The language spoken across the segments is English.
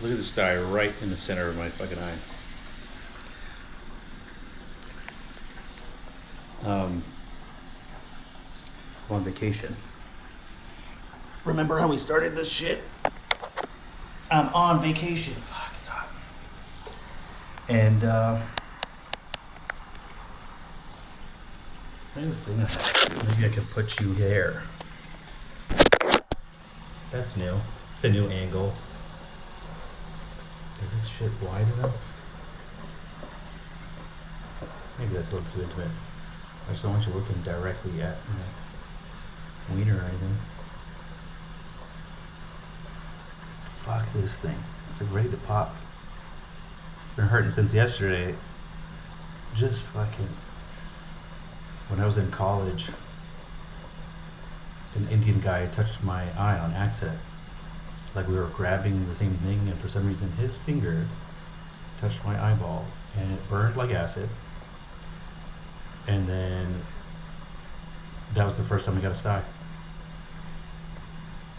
Look at this dye right in the center of my fucking eye. On vacation. Remember how we started this shit? I'm on vacation. Fuck, it's hot. And there's this thing I have. Maybe I can put you there. That's new. It's a new angle. Is this shit wide enough? Maybe that's a little too intimate. I just don't want you looking directly at my wiener or anything. Fuck this thing. It's like ready to pop. It's been hurting since yesterday. Just fucking. When I was in college, an Indian guy touched my eye on accident. Like we were grabbing the same thing, and for some reason his finger touched my eyeball, and it burned like acid. And then that was the first time I got a sty.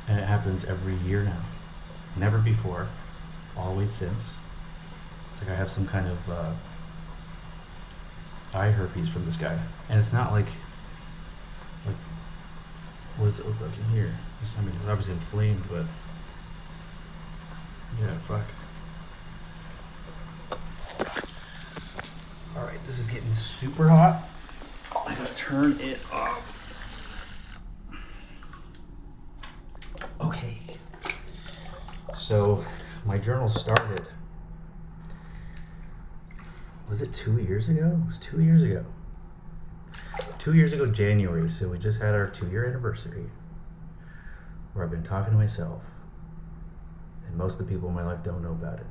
And it happens every year now. Never before, always since. It's like I have some kind of eye herpes from this guy. And it's not like, what does it look like in here? I mean, it's obviously inflamed, but yeah, fuck. Alright, this is getting super hot. I gotta turn it off. Okay. So, my journal started. Was it 2 years ago? It was 2 years ago. 2 years ago, January. So, we just had our 2-year anniversary where I've been talking to myself. And most of the people in my life don't know about it.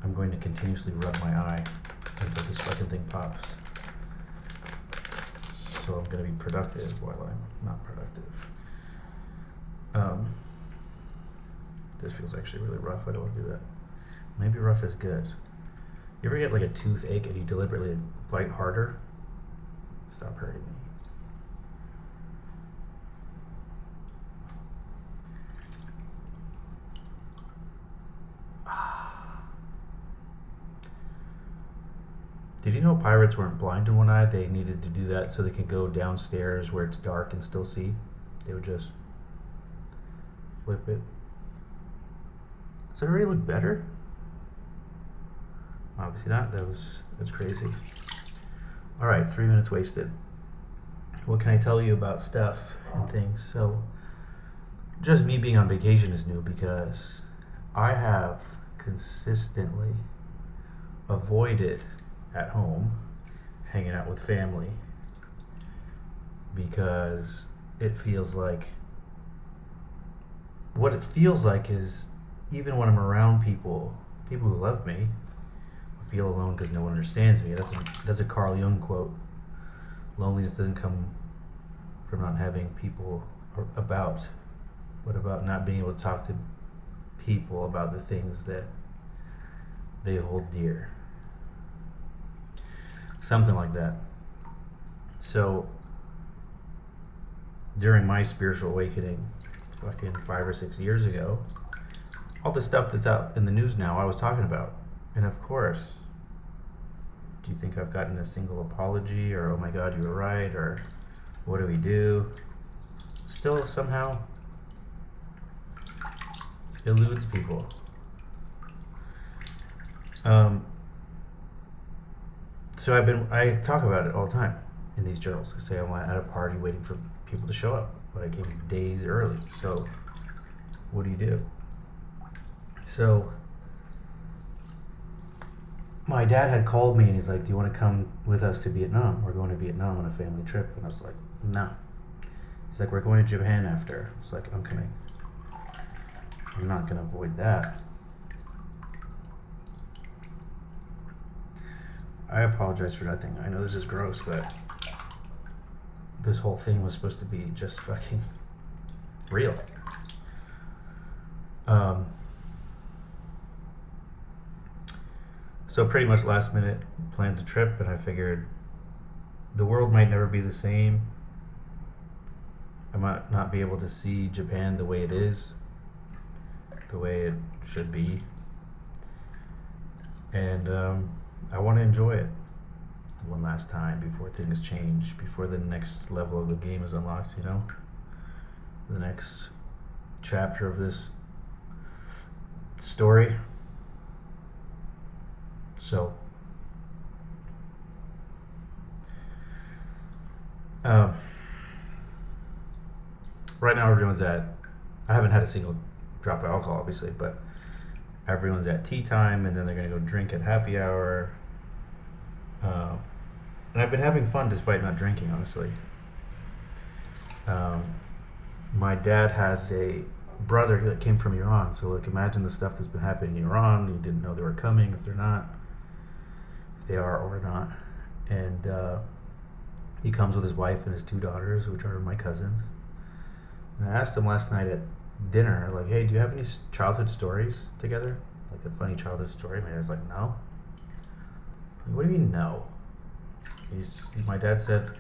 I'm going to continuously rub my eye until this fucking thing pops. So I'm going to be productive while I'm not productive. This feels actually really rough. I don't want to do that. Maybe rough is good. You ever get like a toothache and you deliberately bite harder? Stop hurting me. Did you know pirates weren't blind in one eye? They needed to do that so they could go downstairs where it's dark and still see. They would just flip it. Does it already look better? Obviously not. That's crazy. All right, 3 minutes wasted. What can I tell you about stuff and things? So, just me being on vacation is new because I have consistently avoided at home hanging out with family because it feels like what it feels like is even when I'm around people who love me, I feel alone because no one understands me. That's a Carl Jung quote. Loneliness doesn't come from not having people about, but about not being able to talk to people about the things that they hold dear. Something like that. So, during my spiritual awakening, fucking 5 or 6 years ago, all the stuff that's out in the news now I was talking about. And of course, do you think I've gotten a single apology or, oh my God, you were right, or what do we do? Still somehow eludes people. So I talk about it all the time in these journals. I say I'm at a party waiting for people to show up, but I came days early. So what do? So my dad had called me and he's like, do you want to come with us to Vietnam? We're going to Vietnam on a family trip. And I was like, no. He's like, we're going to Japan after. I was like, I'm coming. I'm not going to avoid that. I apologize for nothing. I know this is gross, but this whole thing was supposed to be just fucking real. So pretty much last minute planned the trip, and I figured the world might never be the same. I might not be able to see Japan the way it is, the way it should be. And I want to enjoy it one last time before things change, before the next level of the game is unlocked, you know? The next chapter of this story. So, right now everyone's I haven't had a single drop of alcohol, obviously, but everyone's at tea time, and then they're going to go drink at happy hour. And I've been having fun despite not drinking, honestly. My dad has a brother that came from Iran, so like imagine the stuff that's been happening in Iran. You didn't know they were coming, if they're not, if they are or not. And he comes with his wife and his 2 daughters, which are my cousins. And I asked him last night at dinner, like, hey, do you have any childhood stories together? Like a funny childhood story? My dad's like, no. Like, what do you mean, no? My dad said,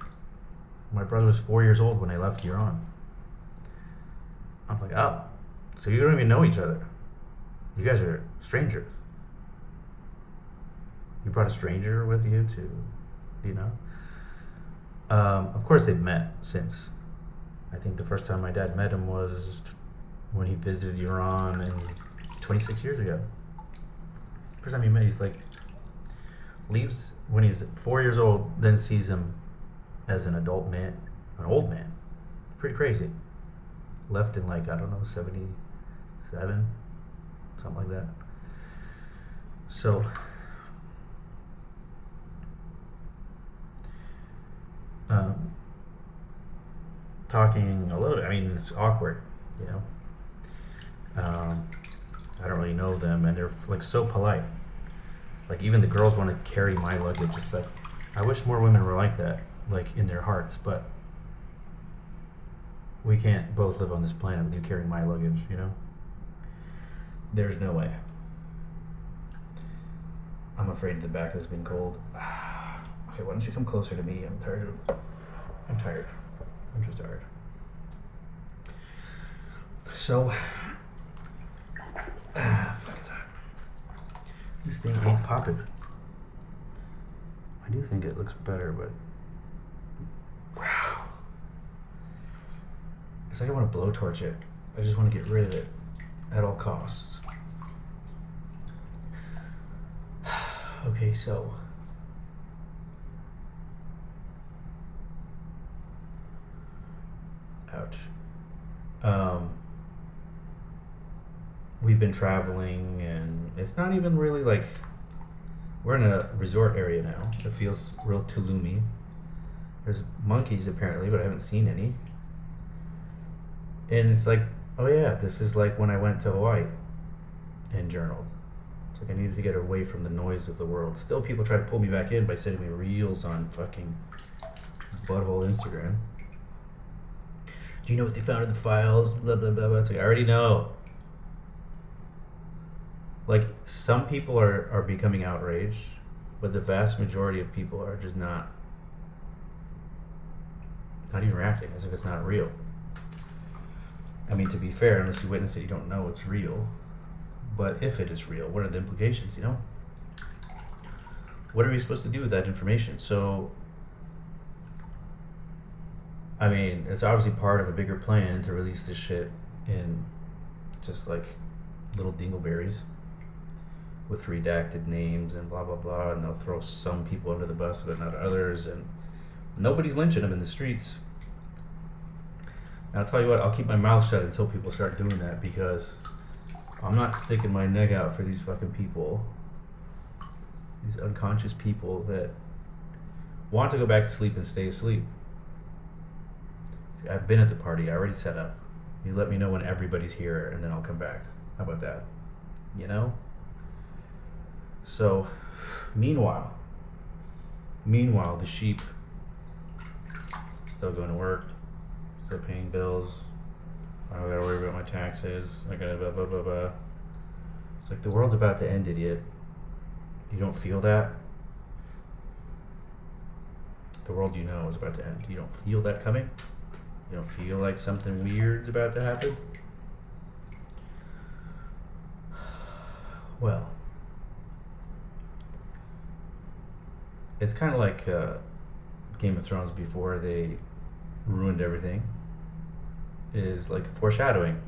my brother was 4 years old when they left Iran. I'm like, oh, so you don't even know each other. You guys are strangers. You brought a stranger with you to, you know? Of course they've met since. I think the first time my dad met him was when he visited Iran 26 years ago. First time he met, he's like, leaves when he's 4 years old, then sees him as an adult man, an old man. Pretty crazy. Left in like, I don't know, 77, something like that. So, talking a little bit, I mean, it's awkward, you know. I don't really know them, and they're like so polite. Like even the girls want to carry my luggage. It's like, I wish more women were like that, like in their hearts, but we can't both live on this planet with you carrying my luggage, you know? There's no way. I'm afraid the back has been cold. Okay, why don't you come closer to me? I'm tired. I'm just tired. So, fuck, it's hot. This thing ain't popping. I do think it looks better, but wow. It's like I want to blowtorch it. I just want to get rid of it at all costs. Okay, so ouch. We've been traveling, and it's not even really like we're in a resort area now. It feels real Tulum-y. There's monkeys apparently, but I haven't seen any. And it's like, oh yeah, this is like when I went to Hawaii and journaled. It's like I needed to get away from the noise of the world. Still, people try to pull me back in by sending me reels on fucking butthole Instagram. Do you know what they found in the files? Blah, blah, blah, blah. It's like, I already know. Like, some people are becoming outraged, but the vast majority of people are just not even reacting, as if it's not real. I mean, to be fair, unless you witness it, you don't know it's real. But if it is real, what are the implications, you know? What are we supposed to do with that information? So, I mean, it's obviously part of a bigger plan to release this shit in just like little dingleberries with redacted names and blah, blah, blah. And they'll throw some people under the bus, but not others. And nobody's lynching them in the streets. And I'll tell you what, I'll keep my mouth shut until people start doing that, because I'm not sticking my neck out for these fucking people. These unconscious people that want to go back to sleep and stay asleep. See, I've been at the party. I already set up. You let me know when everybody's here, and then I'll come back. How about that? You know? So, meanwhile, the sheep still going to work, still paying bills. I don't gotta worry about my taxes. I gotta blah, blah, blah, blah. It's like the world's about to end, idiot. You don't feel that? the world you know is about to end. You don't feel that coming. You don't feel like something weird's about to happen. Well, it's kind of like Game of Thrones before they ruined everything. Is like foreshadowing.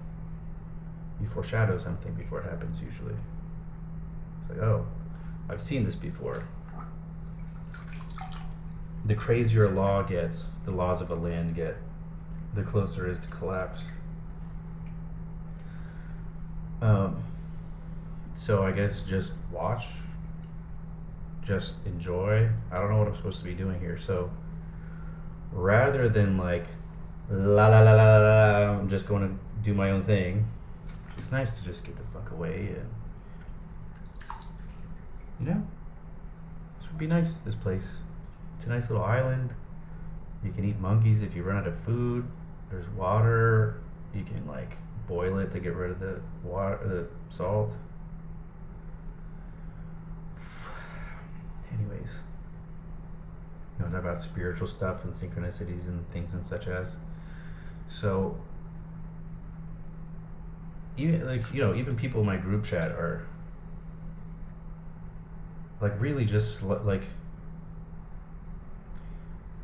You foreshadow something before it happens usually. It's like, oh, I've seen this before. The crazier law gets, the laws of a land get, the closer it is to collapse. So I guess just watch, just enjoy. I don't know what I'm supposed to be doing here. So rather than like, la la la la la, I'm just going to do my own thing. It's nice to just get the fuck away and, this would be nice, this place. It's a nice little island. You can eat monkeys if you run out of food. There's water. You can like boil it to get rid of the water, the salt. Anyways, talk about spiritual stuff and synchronicities and things and such as. So, even people in my group chat are like really just like,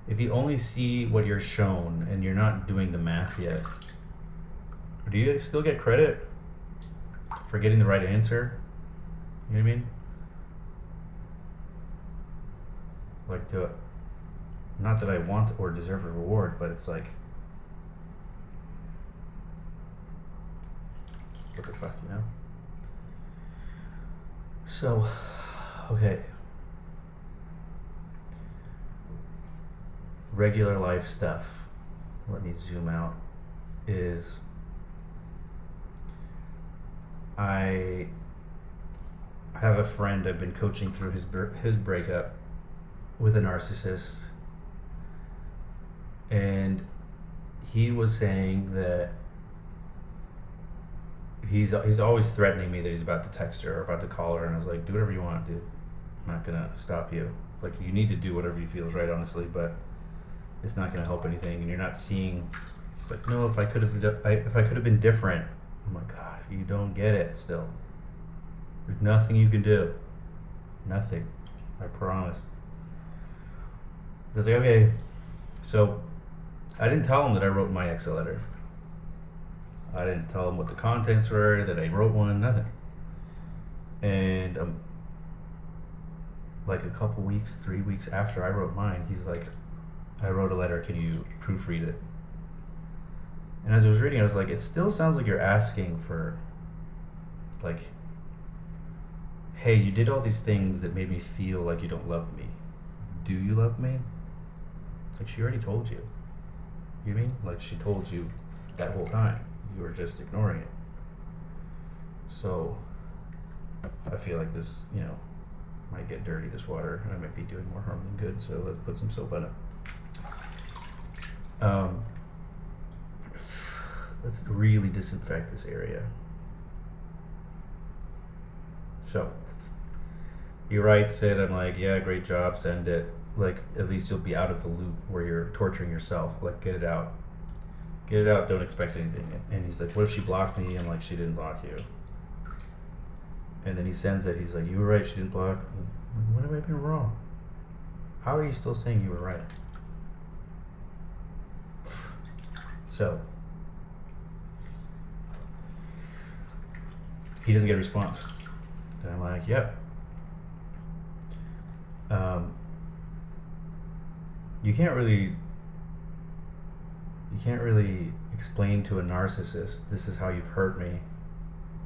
if you only see what you're shown and you're not doing the math yet, do you still get credit for getting the right answer? You know what I mean? Like, not that I want or deserve a reward, but it's like, what the fuck, So, okay. Regular life stuff, let me zoom out, is I have a friend I've been coaching through his breakup with a narcissist, and he was saying that he's always threatening me that he's about to text her or about to call her, and I was like, do whatever you want, dude. I'm not gonna stop you. It's like, you need to do whatever you feel is right, honestly, but it's not gonna help anything, and you're not seeing. He's like, no, if I could have been different. I'm like, God, you don't get it still. There's nothing you can do. Nothing. I promise. I was like, okay. So I didn't tell him that I wrote my ex a letter. I didn't tell him what the contents were, that I wrote one, nothing. And like a couple weeks, 3 weeks after I wrote mine, he's like, I wrote a letter, can you proofread it? And as I was reading, I was like, it still sounds like you're asking for, like, hey, you did all these things that made me feel like you don't love me. Do you love me? It's like, she already told you. You mean? Like, she told you that whole time. You were just ignoring it. So, I feel like this, might get dirty, this water, and I might be doing more harm than good, so let's put some soap on it. Let's really disinfect this area. So, he writes it, I'm like, yeah, great job, send it. Like, at least you'll be out of the loop where you're torturing yourself. Like, get it out. Get it out, don't expect anything. And he's like, what if she blocked me? I'm like, she didn't block you. And then he sends it, he's like, you were right, she didn't block me. What have I been wrong? How are you still saying you were right? So, he doesn't get a response. And I'm like, yep. You can't really explain to a narcissist, this is how you've hurt me,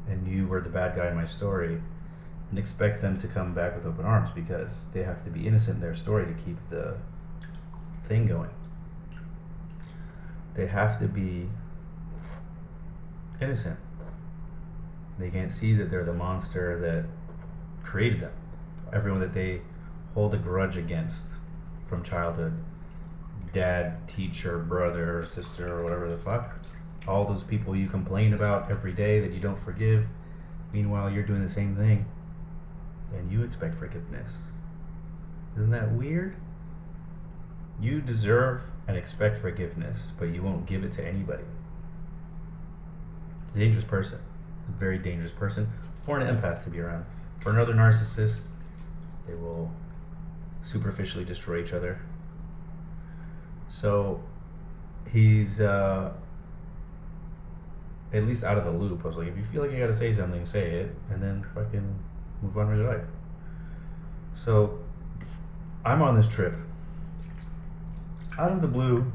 and you were the bad guy in my story, and expect them to come back with open arms, because they have to be innocent in their story to keep the thing going. They have to be innocent. They can't see that they're the monster that created them. Everyone that they hold a grudge against from childhood. Dad, teacher, brother, sister, or whatever the fuck. All those people you complain about every day that you don't forgive. Meanwhile, you're doing the same thing. And you expect forgiveness. Isn't that weird? You deserve and expect forgiveness, but you won't give it to anybody. It's a dangerous person. It's a very dangerous person for an empath to be around. For another narcissist, they will superficially destroy each other. So he's at least out of the loop. I was like, if you feel like you gotta say something, say it, and then fucking move on with your life. So I'm on this trip. Out of the blue,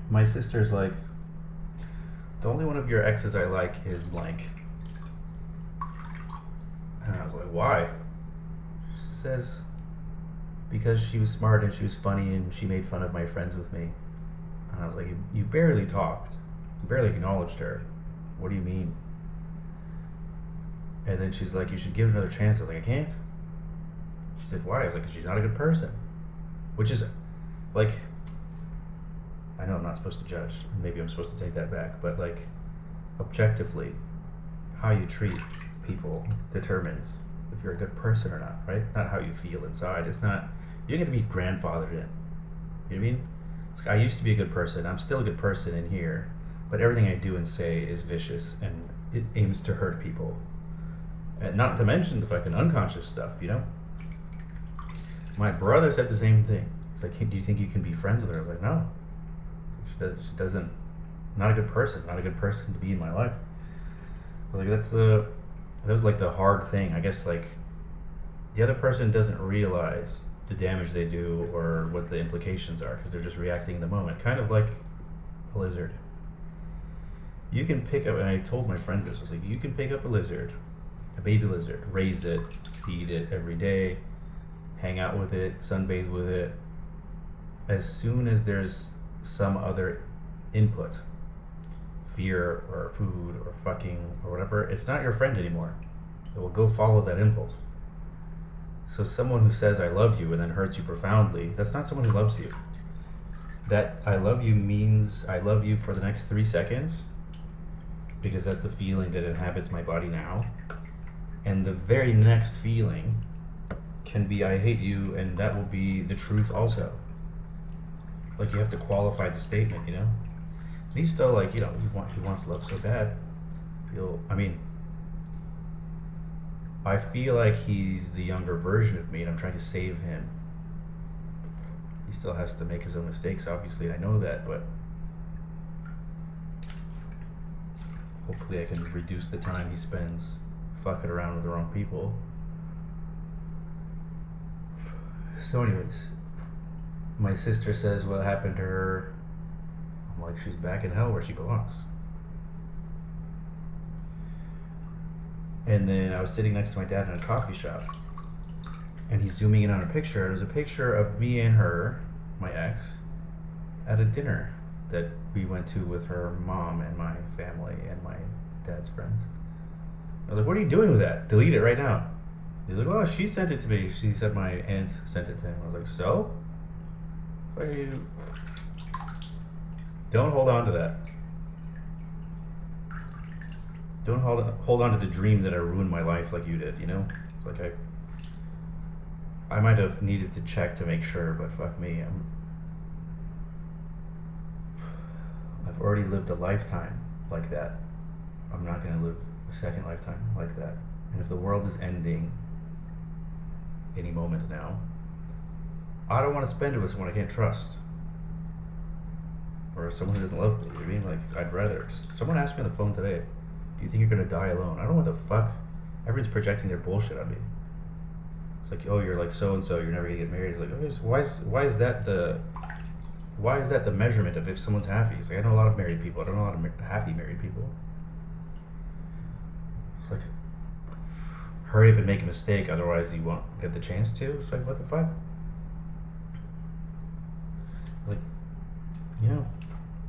my sister's like, the only one of your exes I like is blank. And I was like, why? She says, because she was smart and she was funny and she made fun of my friends with me. And I was like, you barely talked. You barely acknowledged her. What do you mean? And then she's like, you should give it another chance. I was like, I can't. She said, why? I was like, 'cause she's not a good person. Which is, like, I know I'm not supposed to judge. Maybe I'm supposed to take that back. But, like, objectively, how you treat people determines if you're a good person or not, right? Not how you feel inside. It's not, you don't get to be grandfathered in. You know what I mean? It's like, I used to be a good person. I'm still a good person in here. But everything I do and say is vicious and it aims to hurt people. And not to mention the fucking unconscious stuff, you know? My brother said the same thing. He's like, do you think you can be friends with her? I was like, no. She doesn't, not a good person to be in my life. So like that was like the hard thing. I guess like the other person doesn't realize the damage they do or what the implications are because they're just reacting in the moment. Kind of like a lizard. You can pick up, and I told my friend this, I was like, you can pick up a lizard, a baby lizard, raise it, feed it every day, hang out with it, sunbathe with it. As soon as there's some other input, fear or food or fucking or whatever, it's not your friend anymore. It will go follow that impulse. So someone who says I love you and then hurts you profoundly, that's not someone who loves you. That I love you means I love you for the next 3 seconds because that's the feeling that inhabits my body now. And the very next feeling can be I hate you, and that will be the truth also. Like you have to qualify the statement, you know? And he's still like, you know, he wants love so bad. I feel like he's the younger version of me and I'm trying to save him. He still has to make his own mistakes, obviously, I know that, but hopefully I can reduce the time he spends fucking around with the wrong people. So anyways, my sister says what happened to her. I'm like, she's back in hell where she belongs. And then I was sitting next to my dad in a coffee shop, and he's zooming in on a picture. There's a picture of me and her, my ex, at a dinner that we went to with her mom and my family and my dad's friends. I was like, what are you doing with that? Delete it right now. He's like, well, she sent it to me. She said my aunt sent it to him. I was like, so? Fuck you. Don't hold on to that. Don't hold on to the dream that I ruined my life like you did, you know? It's like I might have needed to check to make sure, but fuck me. I've already lived a lifetime like that. I'm not gonna live a second lifetime like that. And if the world is ending any moment now, I don't want to spend it with someone I can't trust. Or someone who doesn't love me. You know what I mean? Like, I'd rather. Someone asked me on the phone today, do you think you're gonna die alone? I don't know what the fuck. Everyone's projecting their bullshit on me. It's like, oh, you're like so and so, you're never gonna get married. It's like, okay, so why is that the measurement of if someone's happy? It's like, I know a lot of married people. I don't know a lot of happy married people. It's like, hurry up and make a mistake, otherwise you won't get the chance to. It's like, what the fuck? Like, you know.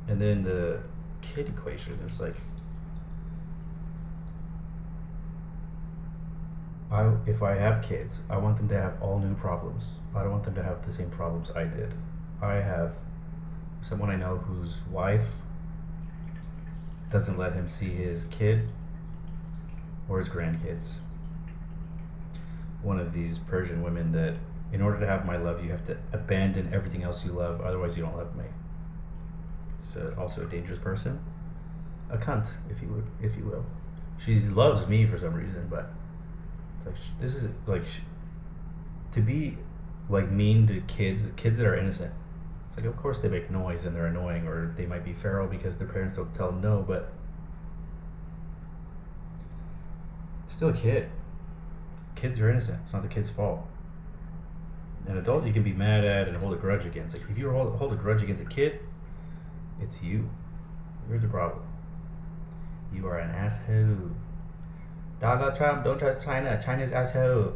And then the kid equation is like, if I have kids, I want them to have all new problems. I don't want them to have the same problems I did. I have someone I know whose wife doesn't let him see his kid or his grandkids. One of these Persian women that in order to have my love, you have to abandon everything else you love. Otherwise, you don't love me. It's also a dangerous person, a cunt, if you will. She loves me for some reason, but it's like this is like to be like mean to kids that are innocent. It's like, of course they make noise and they're annoying, or they might be feral because their parents don't tell them no, but still a kid. Kids are innocent. It's not the kid's fault. An adult you can be mad at and hold a grudge against. Like if you hold a grudge against a kid, it's you. You're the problem. You are an asshole. Donald Trump, don't trust China. China's asshole.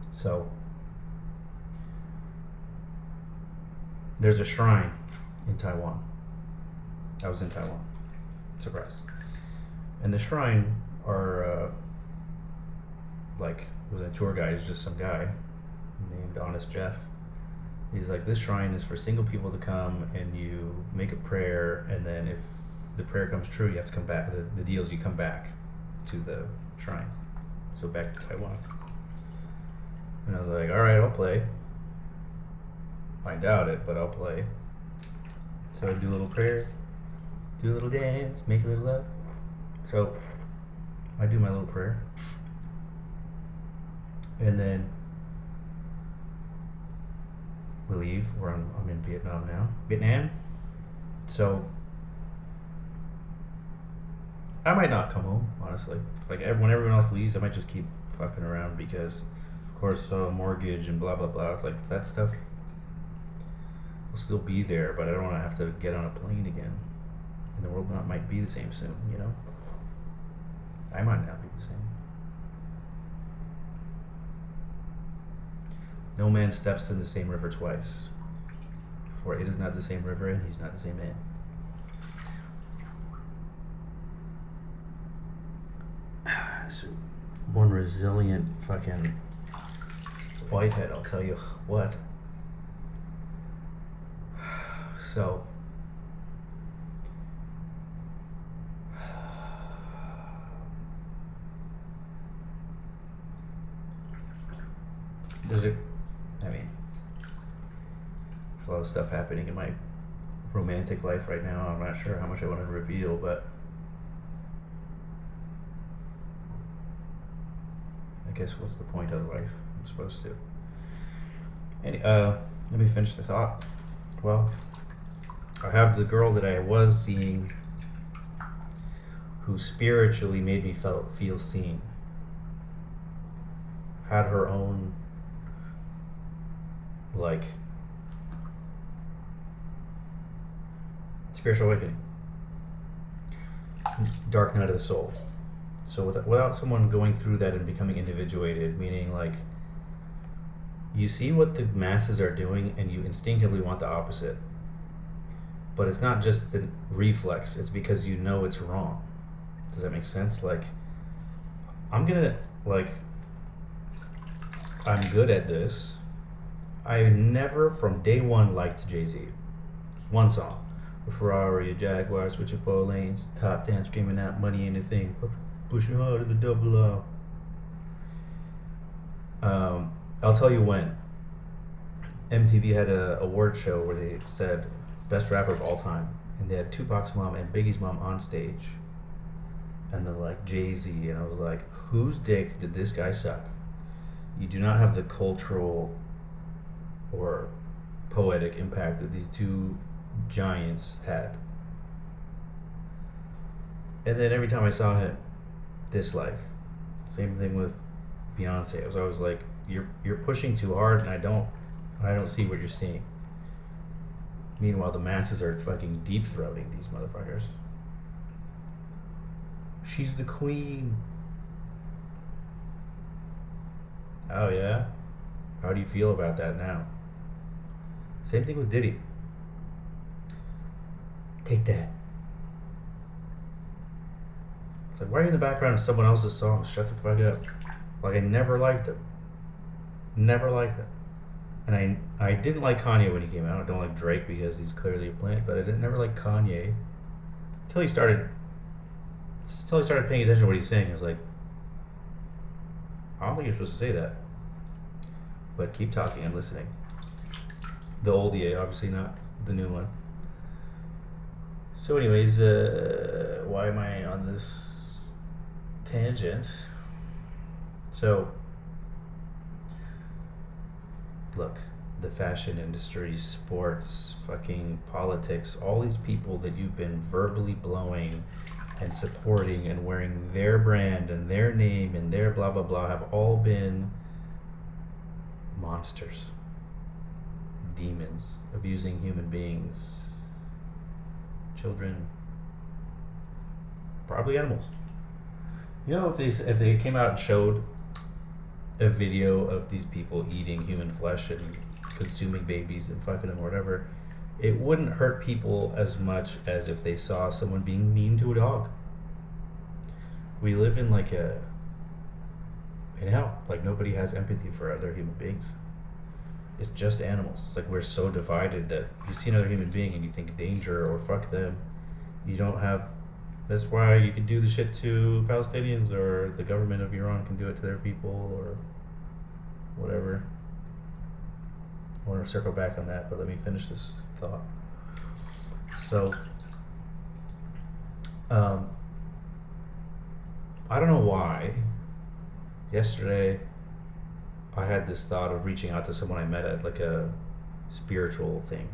So there's a shrine in Taiwan. I was in Taiwan. Surprise. And the shrine are was a tour guide. He's just some guy named Honest Jeff. He's like, this shrine is for single people to come and you make a prayer, and then if the prayer comes true, you have to come back. The deal is you come back to the shrine. So back to Taiwan. And I was like, alright, I'll play. I doubt it, but I'll play. So I do a little prayer, do a little dance, make a little love. So I do my little prayer. And then we leave. I'm in Vietnam now. Vietnam. So I might not come home, honestly. Like when everyone else leaves, I might just keep fucking around because, of course, mortgage and blah blah blah. It's like that stuff will still be there, but I don't want to have to get on a plane again. And the world might be the same soon, you know. I might not be the same. No man steps in the same river twice, for it is not the same river and he's not the same man. So one resilient fucking whitehead, I'll tell you what. So there's a lot of stuff happening in my romantic life right now. I'm not sure how much I want to reveal, but I guess what's the point otherwise? I'm supposed to. Let me finish the thought. Well, I have the girl that I was seeing who spiritually made me feel seen. Had her own spiritual awakening, dark night of the soul. So without someone going through that and becoming individuated, meaning like you see what the masses are doing and you instinctively want the opposite, but it's not just the reflex, it's because you know it's wrong. Does that make sense? Like I'm good at this. I never from day one liked Jay-Z. Just one song. A Ferrari, a Jaguar, switching 4 lanes, top down, screaming out, money ain't a thing, pushing hard to the double R. I'll tell you when. MTV had a award show where they said best rapper of all time, and they had Tupac's mom and Biggie's mom on stage, and then like Jay-Z, and I was like, whose dick did this guy suck? You do not have the cultural or poetic impact that these two giants had. And then every time I saw him, dislike. Same thing with Beyonce. I was always like, you're pushing too hard, and I don't see what you're seeing. Meanwhile, the masses are fucking deep throating these motherfuckers. She's the queen. Oh yeah? How do you feel about that now? Same thing with Diddy. Take that. It's like, why are you in the background of someone else's song? Shut the fuck up. Like, I never liked him. Never liked him. And I didn't like Kanye when he came out. I don't like Drake because he's clearly a plant, but I never liked Kanye until he started paying attention to what he's saying. I was like, I don't think you're supposed to say that. But keep talking, I'm listening. The old EA, obviously not the new one. So anyways, why am I on this tangent? So, look, the fashion industry, sports, fucking politics, all these people that you've been verbally blowing and supporting and wearing their brand and their name and their blah blah blah have all been monsters, demons, abusing human beings, children, probably animals. You know, if they came out and showed a video of these people eating human flesh and consuming babies and fucking them or whatever, it wouldn't hurt people as much as if they saw someone being mean to a dog. We live in in hell. Like, nobody has empathy for other human beings. It's just animals. It's like we're so divided that you see another human being and you think danger or fuck them. You don't have. That's why you can do the shit to Palestinians, or the government of Iran can do it to their people, or whatever. I want to circle back on that, but let me finish this thought. So, I don't know why. Yesterday, I had this thought of reaching out to someone I met at like a spiritual thing.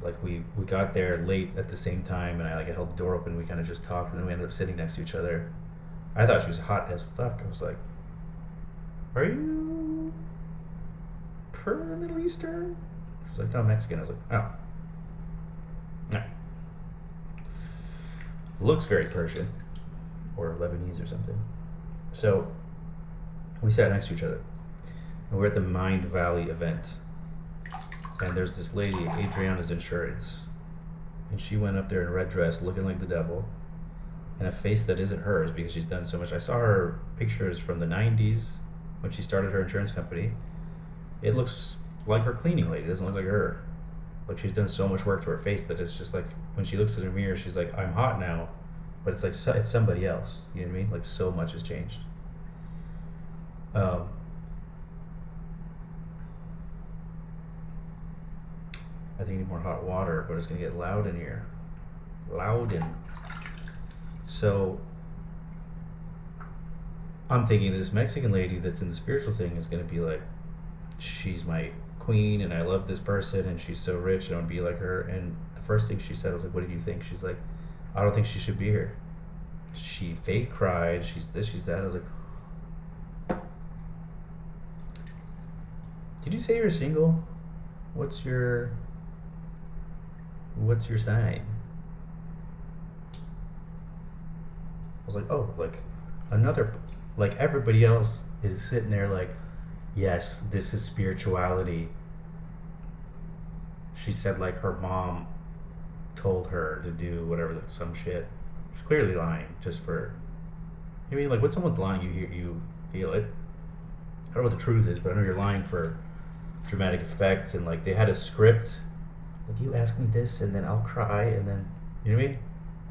Like we got there late at the same time, and I held the door open. We kind of just talked, and then we ended up sitting next to each other. I thought she was hot as fuck. I was like, "Are you Middle Eastern?" She's like, "No, Mexican." I was like, "Oh, no." Looks very Persian or Lebanese or something. So we sat next to each other, and we're at the Mind Valley event. And there's this lady, Adriana's Insurance, and she went up there in a red dress looking like the devil, and a face that isn't hers because she's done so much. I saw her pictures from the 90s when she started her insurance company. It looks like her cleaning lady. It doesn't look like her. Like, she's done so much work to her face that it's just like when she looks in the mirror, she's like, "I'm hot now," but it's like it's somebody else. You know what I mean? Like, so much has changed. I think I need more hot water, but it's gonna get loud in here. Loudin. So I'm thinking this Mexican lady that's in the spiritual thing is gonna be like, she's my queen and I love this person and she's so rich and I want to be like her. And the first thing she said, I was like, "What do you think?" She's like, "I don't think she should be here. She fake cried, she's this, she's that." I was like, "Did you say you're single? What's your sign?" I was like, "Oh, like everybody else is sitting there like, yes, this is spirituality." She said like her mom told her to do whatever, some shit. She's clearly lying just for. I mean, like, when someone's lying, you feel it. I don't know what the truth is, but I know you're lying for dramatic effects, and like they had a script. Like, you ask me this, and then I'll cry, and then, you know what I mean?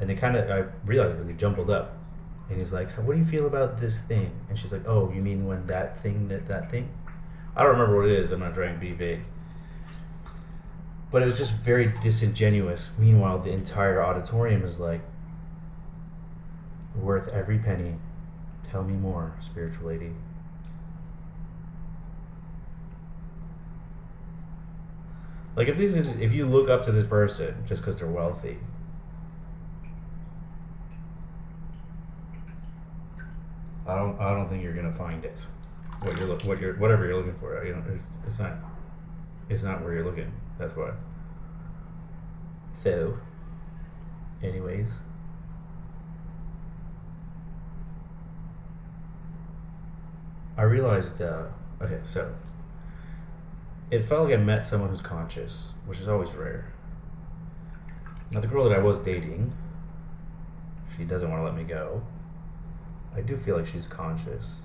And they I realized because they jumbled up. And he's like, "What do you feel about this thing?" And she's like, "Oh, you mean when that thing, that thing?" I don't remember what it is. I'm not trying to be vague. But it was just very disingenuous. Meanwhile, the entire auditorium is like, "Worth every penny. Tell me more, spiritual lady." Like, if you look up to this person just because they're wealthy, I don't think you're gonna find it. Whatever you're looking for, you know, it's not where you're looking. That's why. So, anyways, I realized. Okay, so it felt like I met someone who's conscious, which is always rare. Now, the girl that I was dating, she doesn't want to let me go. I do feel like she's conscious.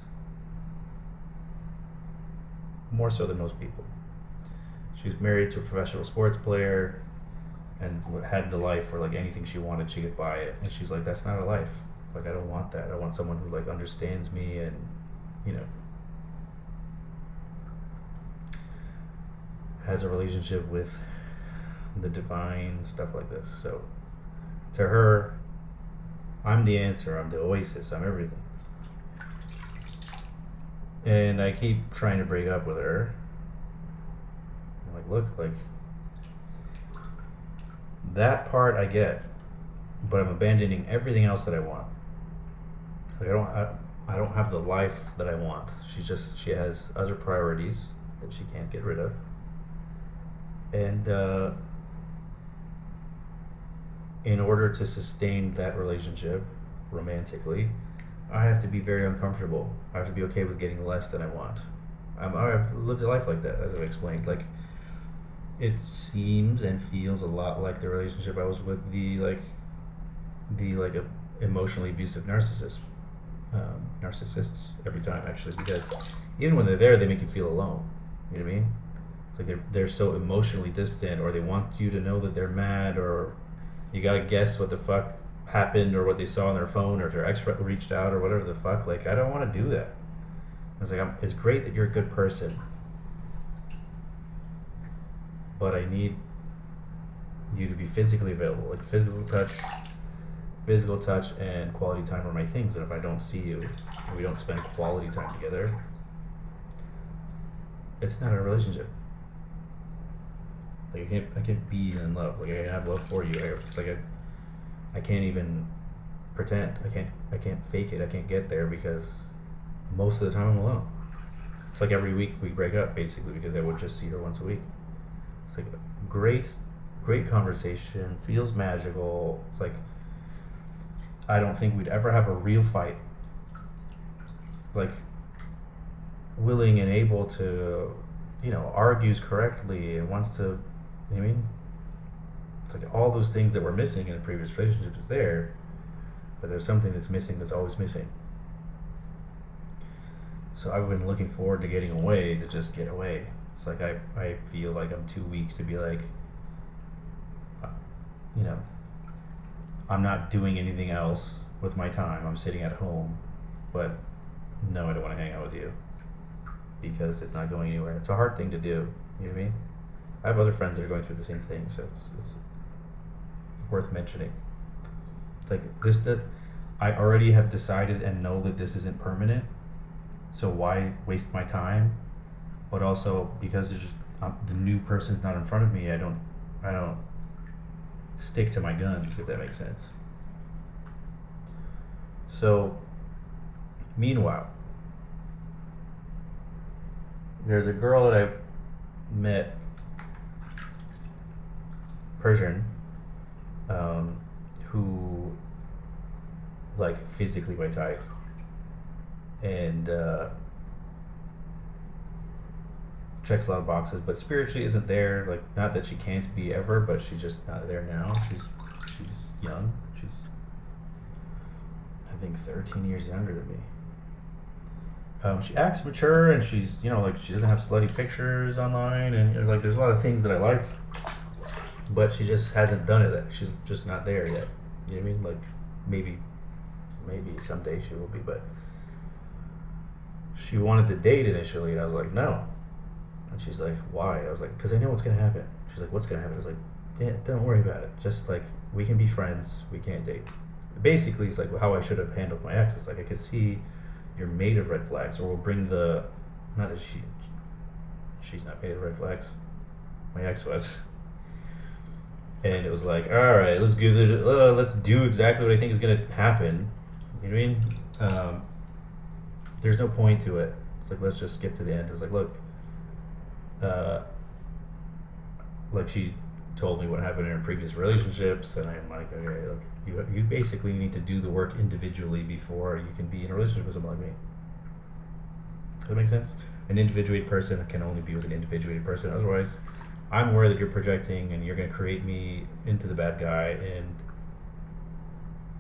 More so than most people. She was married to a professional sports player and had the life where, like, anything she wanted, she could buy it. And she's like, "That's not a life. Like, I don't want that. I want someone who, like, understands me and you know, has a relationship with the divine, stuff like this. So to her, I'm the answer, I'm the oasis, I'm everything. And I keep trying to break up with her. I'm like, look, like, that part I get, but I'm abandoning everything else that I want. Like, I don't have the life that I want. She has other priorities that she can't get rid of. And in order to sustain that relationship romantically, I have to be very uncomfortable. I have to be okay with getting less than I want. I've lived a life like that, as I've explained. Like, it seems and feels a lot like the relationship I was with the emotionally abusive narcissists every time, actually, because even when they're there, they make you feel alone. You know what I mean? It's like they're so emotionally distant, or they want you to know that they're mad, or you gotta guess what the fuck happened, or what they saw on their phone, or if their ex reached out, or whatever the fuck. Like, I don't want to do that. It's like, it's great that you're a good person, but I need you to be physically available. Like, physical touch and quality time are my things. And if I don't see you, and we don't spend quality time together, it's not a relationship. Like, I can't be in love. Like, I have love for you. It's like I can't even pretend. I can't fake it. I can't get there, because most of the time I'm alone. It's like every week we break up, basically, because I would just see her once a week. It's like great conversation, feels magical. It's like, I don't think we'd ever have a real fight. Like, willing and able to, argues correctly and wants to, you know what I mean? It's like all those things that were missing in a previous relationship is there, but there's something that's missing that's always missing. So I've been looking forward to getting away, to just get away. It's like I feel like I'm too weak to be like, I'm not doing anything else with my time. I'm sitting at home, but no, I don't want to hang out with you, because it's not going anywhere. It's a hard thing to do. You know what I mean? I have other friends that are going through the same thing, so it's worth mentioning. It's like this, that I already have decided and know that this isn't permanent, so why waste my time? But also, because it's just the new person's not in front of me, I don't stick to my guns, if that makes sense. So, meanwhile, there's a girl that I met, Persian, who, like, physically my type, and checks a lot of boxes, but spiritually isn't there. Like, not that she can't be ever, but she's just not there now. She's young. She's, I think, 13 years younger than me. She acts mature, and she's, like, she doesn't have slutty pictures online, and like, there's a lot of things that I like, but she just hasn't done it. She's just not there yet. You know what I mean? Like, maybe someday she will be, but she wanted to date initially, and I was like, no. And she's like, why? I was like, because I know what's gonna happen. She's like, what's gonna happen? I was like, don't worry about it. Just, like, we can be friends. We can't date. Basically, it's like how I should have handled my ex. It's like, I could see you're made of red flags, or we'll bring the, not that she's not made of red flags. My ex was. And it was like, all right, let's do exactly what I think is gonna happen. You know what I mean? There's no point to it. It's like, let's just skip to the end. It's like, look, like, she told me what happened in her previous relationships, and I'm like, okay, look, you basically need to do the work individually before you can be in a relationship with someone like me. Does that make sense? An individuated person can only be with an individuated person. Otherwise, I'm aware that you're projecting and you're going to create me into the bad guy, and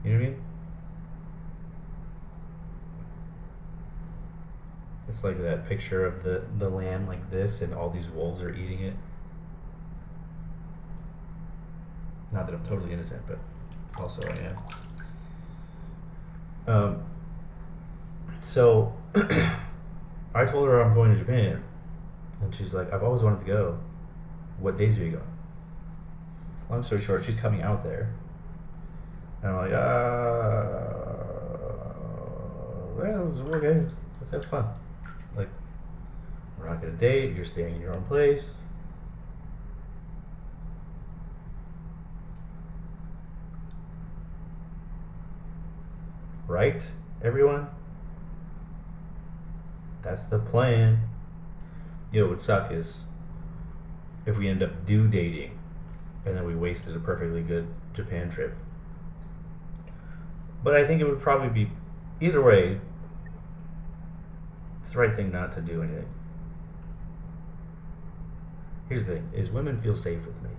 you know what I mean? It's like that picture of the lamb like this, and all these wolves are eating it. Not that I'm totally innocent, but also I am. So I told her I'm going to Japan, and she's like, I've always wanted to go. What days are you going? Long story short, she's coming out there. And I'm like, well, it was okay. That's fun. Like, we're not gonna date. You're staying in your own place. Right, everyone? That's the plan. You know what would suck is if we end up dating and then we wasted a perfectly good Japan trip. But I think it would probably be, either way, it's the right thing not to do anything. Here's the thing, is women feel safe with me.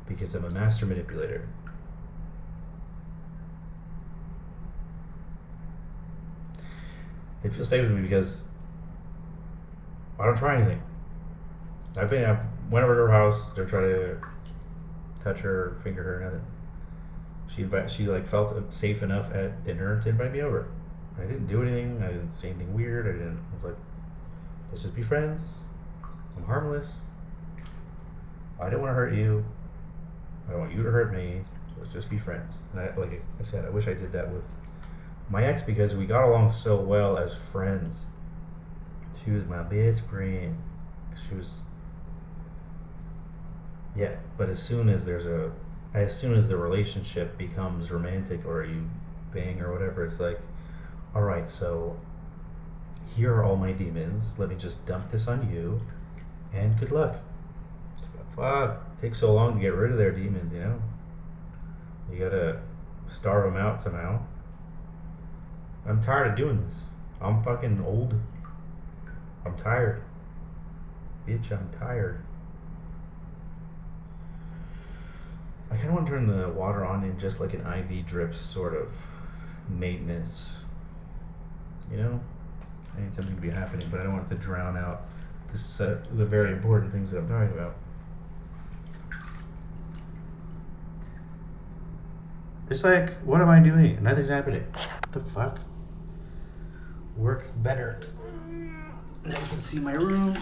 Because I'm a master manipulator. They feel safe with me because I don't try anything. I went over to her house to try to touch her, finger her, nothing. She like felt safe enough at dinner to invite me over. I didn't do anything. I didn't say anything weird. I was like, let's just be friends. I'm harmless. I didn't want to hurt you. I don't want you to hurt me. Let's just be friends. And like I said, I wish I did that with my ex because we got along so well as friends. She was my best friend. She was, yeah. But as soon as the relationship becomes romantic or you bang or whatever, it's like, all right, so here are all my demons. Let me just dump this on you, and good luck. Fuck, it takes so long to get rid of their demons, you know. You gotta starve them out somehow. I'm tired of doing this. I'm fucking old. I'm tired. Bitch, I'm tired. I kind of want to turn the water on in just like an IV drip sort of maintenance. You know? I need something to be happening, but I don't want it to drown out the very important things that I'm talking about. It's like, what am I doing? Nothing's happening. What the fuck? Work better. Now you can see my room.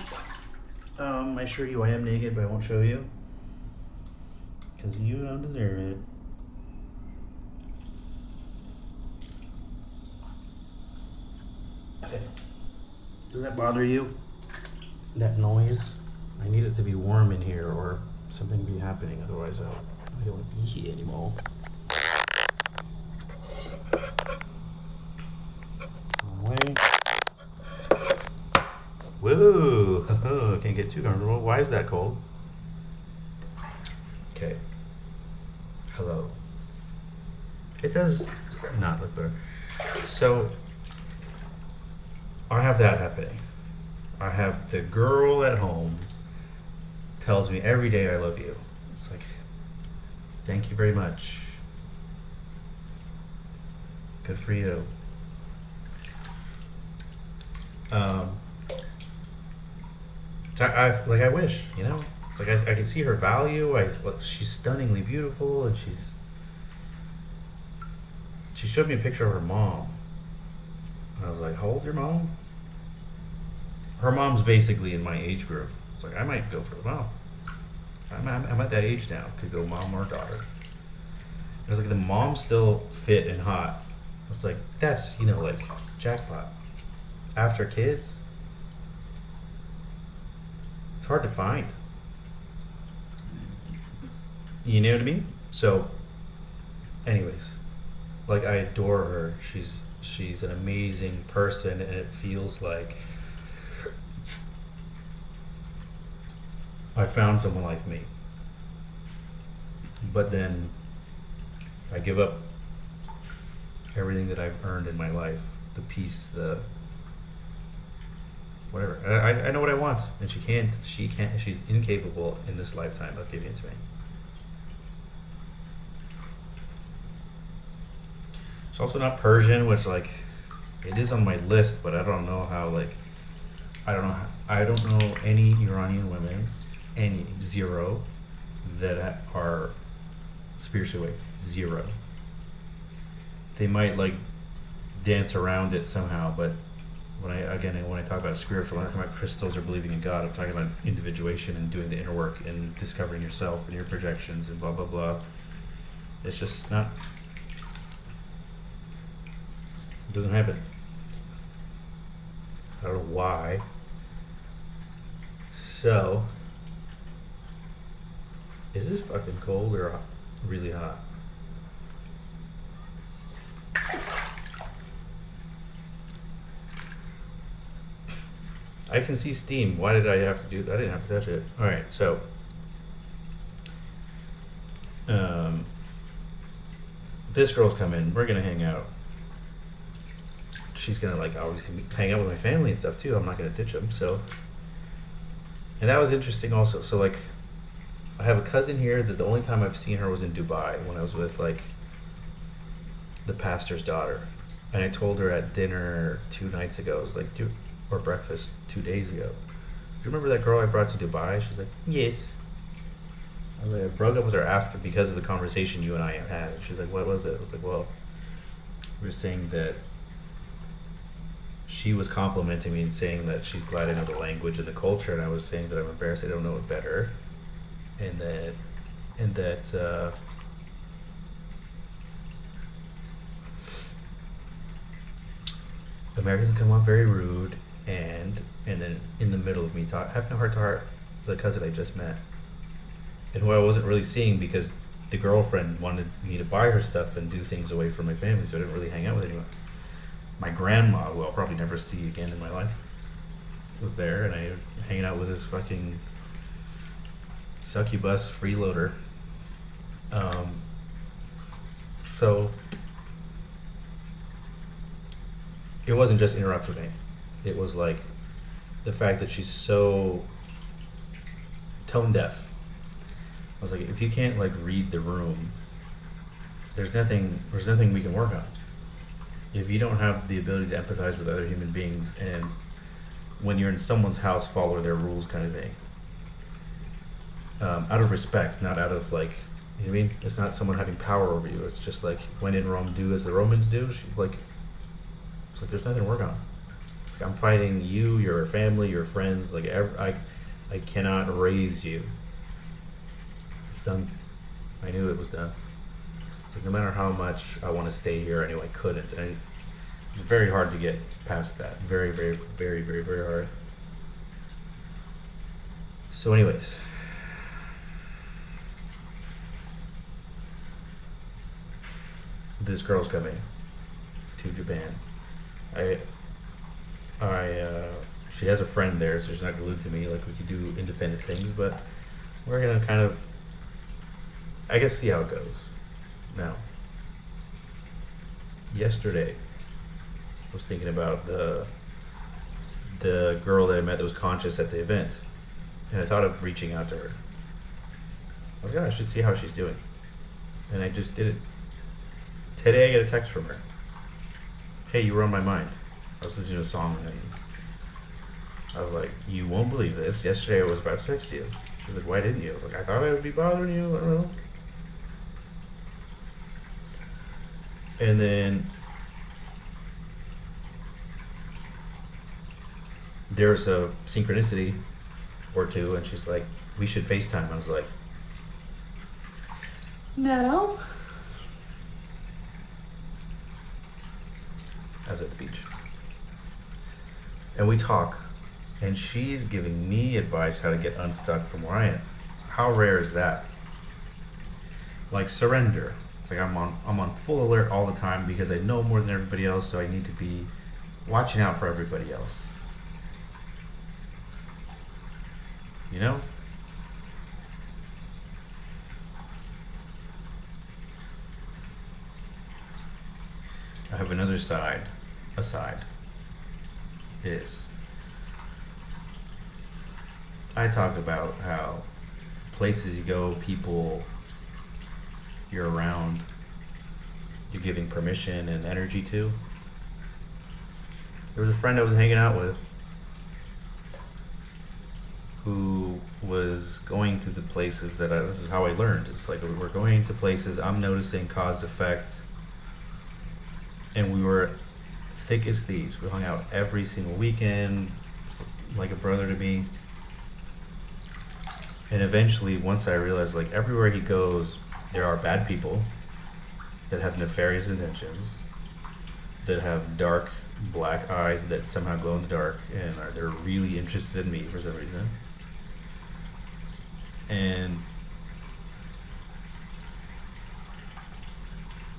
I assure you I am naked, but I won't show you. Because you don't deserve it. Okay. Does that bother you? That noise? I need it to be warm in here or something be happening, otherwise I don't be here anymore. Away. Whoa! Can't get too comfortable. Why is that cold? Okay. Hello. It does not look better. So, I have that happening. I have the girl at home tells me every day I love you. It's like, thank you very much. Good for you. I wish, you know, like I can see her value. She's stunningly beautiful, and she showed me a picture of her mom. And I was like, how old's your mom? Her mom's basically in my age group. It's like, I might go for the mom. I'm at that age now. Could go mom or daughter. And it's like the mom's still fit and hot. It's like, that's, like jackpot. After kids, it's hard to find. You know what I mean? So, anyways, like I adore her. She's an amazing person, and it feels like I found someone like me. But then I give up everything that I've earned in my life, the peace, the whatever. I know what I want, and she's incapable in this lifetime of giving it to me. It's also not Persian, which like it is on my list, but I don't know how I don't know any Iranian women, zero, that are spiritually awake. Zero. They might dance around it somehow. But when I talk about spiritual, I'm not talking about crystals or believing in God. I'm talking about individuation and doing the inner work and discovering yourself and your projections and blah blah blah. It's just not. It doesn't happen. I don't know why. So, is this fucking cold or really hot? I can see steam. Why did I have to do that? I didn't have to touch it. Alright, so. This girl's coming. We're gonna hang out. She's gonna, like, always hang out with my family and stuff too. I'm not gonna ditch them, so. And that was interesting also. So, like, I have a cousin here that the only time I've seen her was in Dubai when I was with, like, the pastor's daughter. And I told her at dinner 2 nights ago, I was like, dude, or breakfast 2 days ago. Do you remember that girl I brought to Dubai? She's like, yes. I was like, I broke up with her after because of the conversation you and I had. And she's like, what was it? I was like, well, we were saying that she was complimenting me and saying that she's glad I know the language and the culture, and I was saying that I'm embarrassed I don't know it better, and that Americans come off very rude, and then in the middle of me having a heart to heart with a cousin I just met, and who I wasn't really seeing because the girlfriend wanted me to buy her stuff and do things away from my family, so I didn't really hang out with anyone. My grandma, who I'll probably never see again in my life, was there, and I was hanging out with this fucking succubus freeloader. So it wasn't just interrupting me. It was like the fact that she's so tone deaf. I was like, if you can't, like, read the room, there's nothing we can work on. If you don't have the ability to empathize with other human beings, and when you're in someone's house, follow their rules kind of thing, out of respect, not out of, like, you know what I mean? It's not someone having power over you. It's just like, when in Rome, do as the Romans do. She's like, it's like, there's nothing to work on. Like, I'm fighting you, your family, your friends. Like, I cannot raise you. It's done. I knew it was done. Like, no matter how much I want to stay here, I knew I couldn't. And it was very hard to get past that. Very, very, very, very, very hard. So anyways. This girl's coming to Japan. She has a friend there, so she's not glued to me. Like, we could do independent things, but we're gonna kind of, I guess, see how it goes. Now, yesterday, I was thinking about the girl that I met that was conscious at the event, and I thought of reaching out to her. I was like, I should see how she's doing, and I just did it. Today, I got a text from her. Hey, you were on my mind. I was listening to a song, and I was like, you won't believe this. Yesterday, I was about to text you. She was like, why didn't you? I was like, I thought I would be bothering you. I don't know. And then there's a synchronicity or two, and she's like, we should FaceTime. I was like, no. I was at the beach. And we talk, and she's giving me advice how to get unstuck from where I am. How rare is that? Like, surrender. It's like I'm on full alert all the time because I know more than everybody else, so I need to be watching out for everybody else. You know? I have another side. Aside is I talk about how places you go, people you're around, you're giving permission and energy to. There was a friend I was hanging out with who was going to the places that this is how I learned. It's like we're going to places, I'm noticing cause effect, and we were thick as thieves. We hung out every single weekend, like a brother to me. And eventually, once I realized, like, everywhere he goes, there are bad people that have nefarious intentions, that have dark black eyes that somehow glow in the dark, and they're really interested in me for some reason. And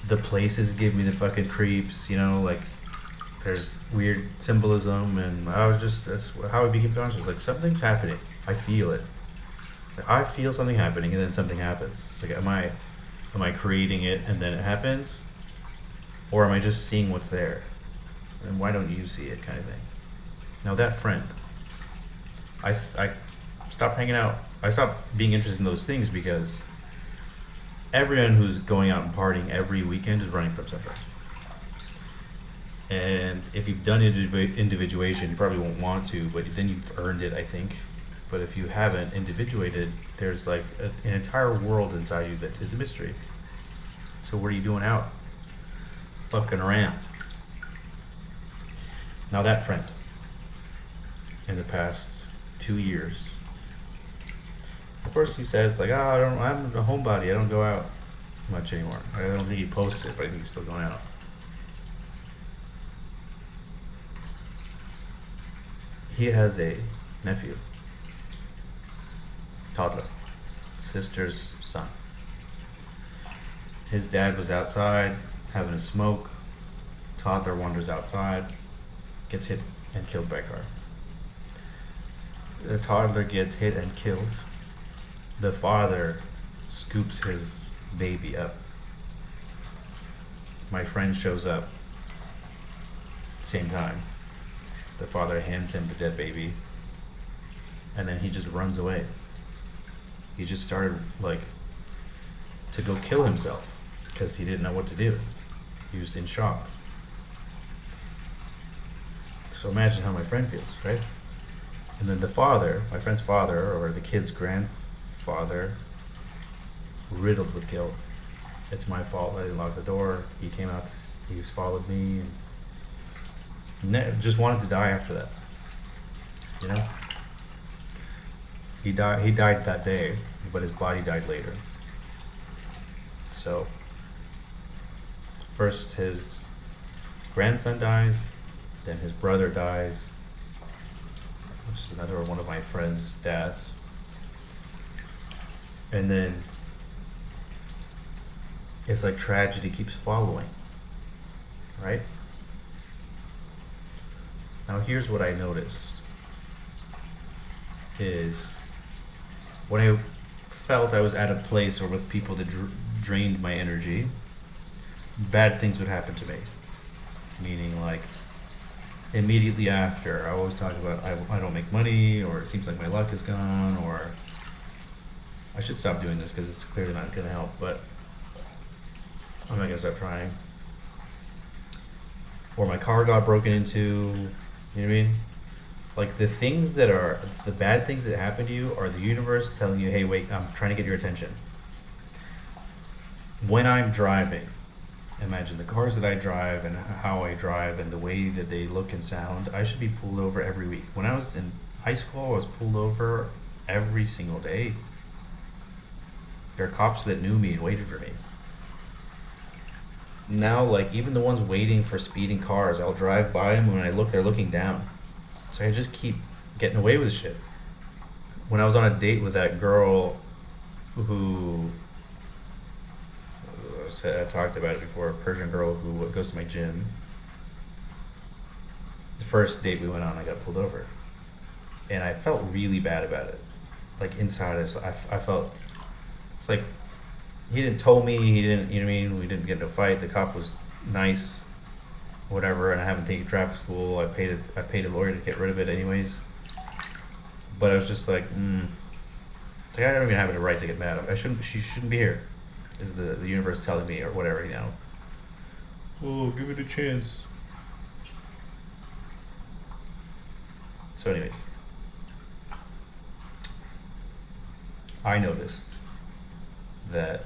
the places give me the fucking creeps, like there's weird symbolism, and that's how I became conscious. Like, something's happening. I feel it. It's like I feel something happening, and then something happens. It's like, am I creating it and then it happens? Or am I just seeing what's there? And why don't you see it, kind of thing? Now, that friend, I stopped hanging out. I stopped being interested in those things because everyone who's going out and partying every weekend is running from something. And if you've done individuation, you probably won't want to, but then you've earned it, I think. But if you haven't individuated, there's like an entire world inside you that is a mystery. So what are you doing out? Fucking around. Now, that friend, in the past 2 years, of course he says, like, I'm a homebody, I don't go out much anymore. I don't think he posts it, but I think he's still going out. He has a nephew, toddler, sister's son. His dad was outside having a smoke. Toddler wanders outside, gets hit and killed by a car. The toddler gets hit and killed. The father scoops his baby up. My friend shows up, same time. The father hands him the dead baby, and then he just runs away. He just started, like, to go kill himself because he didn't know what to do. He was in shock. So imagine how my friend feels, right? And then the father, my friend's father, or the kid's grandfather, riddled with guilt. It's my fault. I didn't lock the door. He came out. He followed me, and just wanted to die after that. He died. He died that day, but his body died later. So first his grandson dies, then his brother dies, which is another one of my friend's dads, and then it's like tragedy keeps following, right? Now, here's what I noticed is when I felt I was at a place or with people that drained my energy, bad things would happen to me. Meaning, like, immediately after, I always talk about I don't make money, or it seems like my luck is gone, or I should stop doing this because it's clearly not going to help, but I'm not going to stop trying. Or my car got broken into, you know what I mean? Like, the bad things that happen to you are the universe telling you, hey, wait, I'm trying to get your attention. When I'm driving, imagine the cars that I drive and how I drive and the way that they look and sound, I should be pulled over every week. When I was in high school, I was pulled over every single day. There are cops that knew me and waited for me. Now, like, even the ones waiting for speeding cars, I'll drive by them, when I look, they're looking down. So I just keep getting away with shit. When I was on a date with that girl who, I talked about it before, a Persian girl who goes to my gym. The first date we went on, I got pulled over. And I felt really bad about it. Like, inside, I felt, it's like, he didn't tow me, he didn't, you know what I mean? We didn't get into a fight. The cop was nice, whatever, and I haven't taken traffic school. I paid a lawyer to get rid of it anyways. But I was just like, it's like, I don't even have the right to get mad. She shouldn't be here. Is the universe telling me, or whatever, Oh, give it a chance. So anyways, I noticed that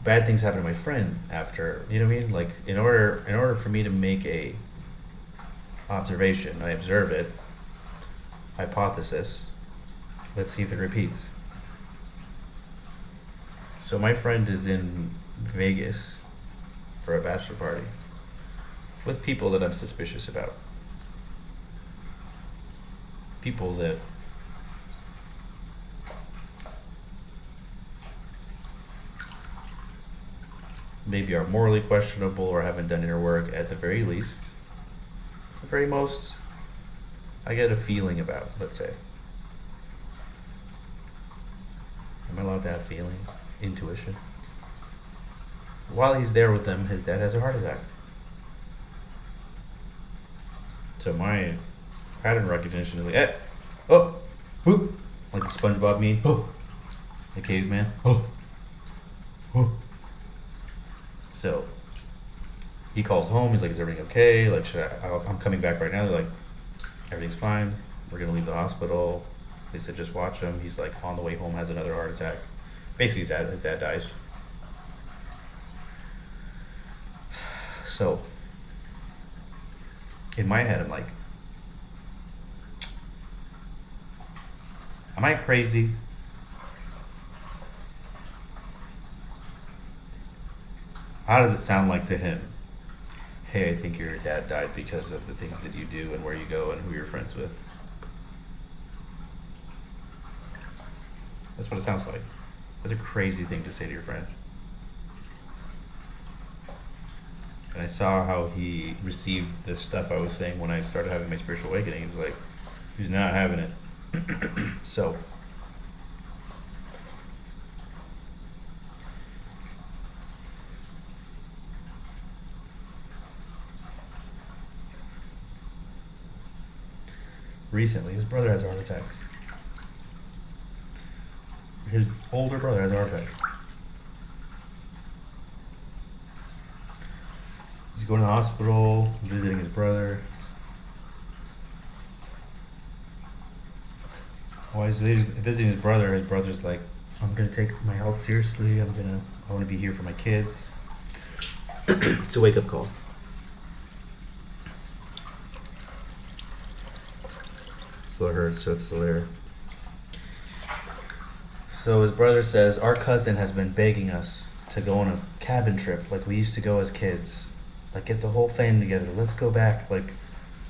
bad things happen to my friend after, you know what I mean? Like, in order for me to make a observation, I observe it, hypothesis, let's see if it repeats. So my friend is in Vegas for a bachelor party with people that I'm suspicious about. People that maybe are morally questionable or haven't done inner work at the very least. At the very most, I get a feeling about, let's say. Am I allowed to have feelings? Intuition? While he's there with them, his dad has a heart attack. So my pattern recognition is like, oh, whoop, like the SpongeBob meme, oh, the caveman, oh. So he calls home. He's like, "Is everything okay? Like, I'm coming back right now." They're like, "Everything's fine. We're gonna leave the hospital." They said, "Just watch him. He's like on the way home, has another heart attack." Basically, his dad dies. So in my head, I'm like, am I crazy? How does it sound like to him? Hey, I think your dad died because of the things that you do and where you go and who you're friends with. That's what it sounds like. That's a crazy thing to say to your friend. And I saw how he received the stuff I was saying when I started having my spiritual awakening. He was like, he's not having it. So recently, his brother has a heart attack. His older brother has a heart attack. He's going to the hospital, visiting his brother. While he's visiting his brother's like, I'm gonna take my health seriously. I want to be here for my kids. It's a wake up call. Still hurts, so it's still there. So his brother says, our cousin has been begging us to go on a cabin trip like we used to go as kids. Like, get the whole family together. Let's go back. Like,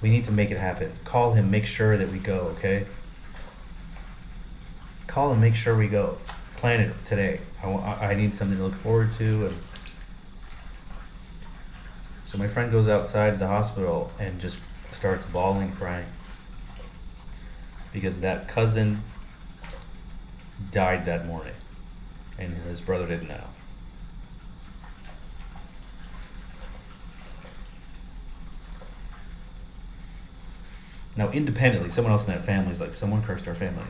we need to make it happen. Call him, make sure that we go, okay? Call him, make sure we go. Plan it today. I need something to look forward to. And so my friend goes outside the hospital and just starts bawling, crying. Because that cousin died that morning. And his brother didn't know. Now, independently, someone else in that family is like, someone cursed our family.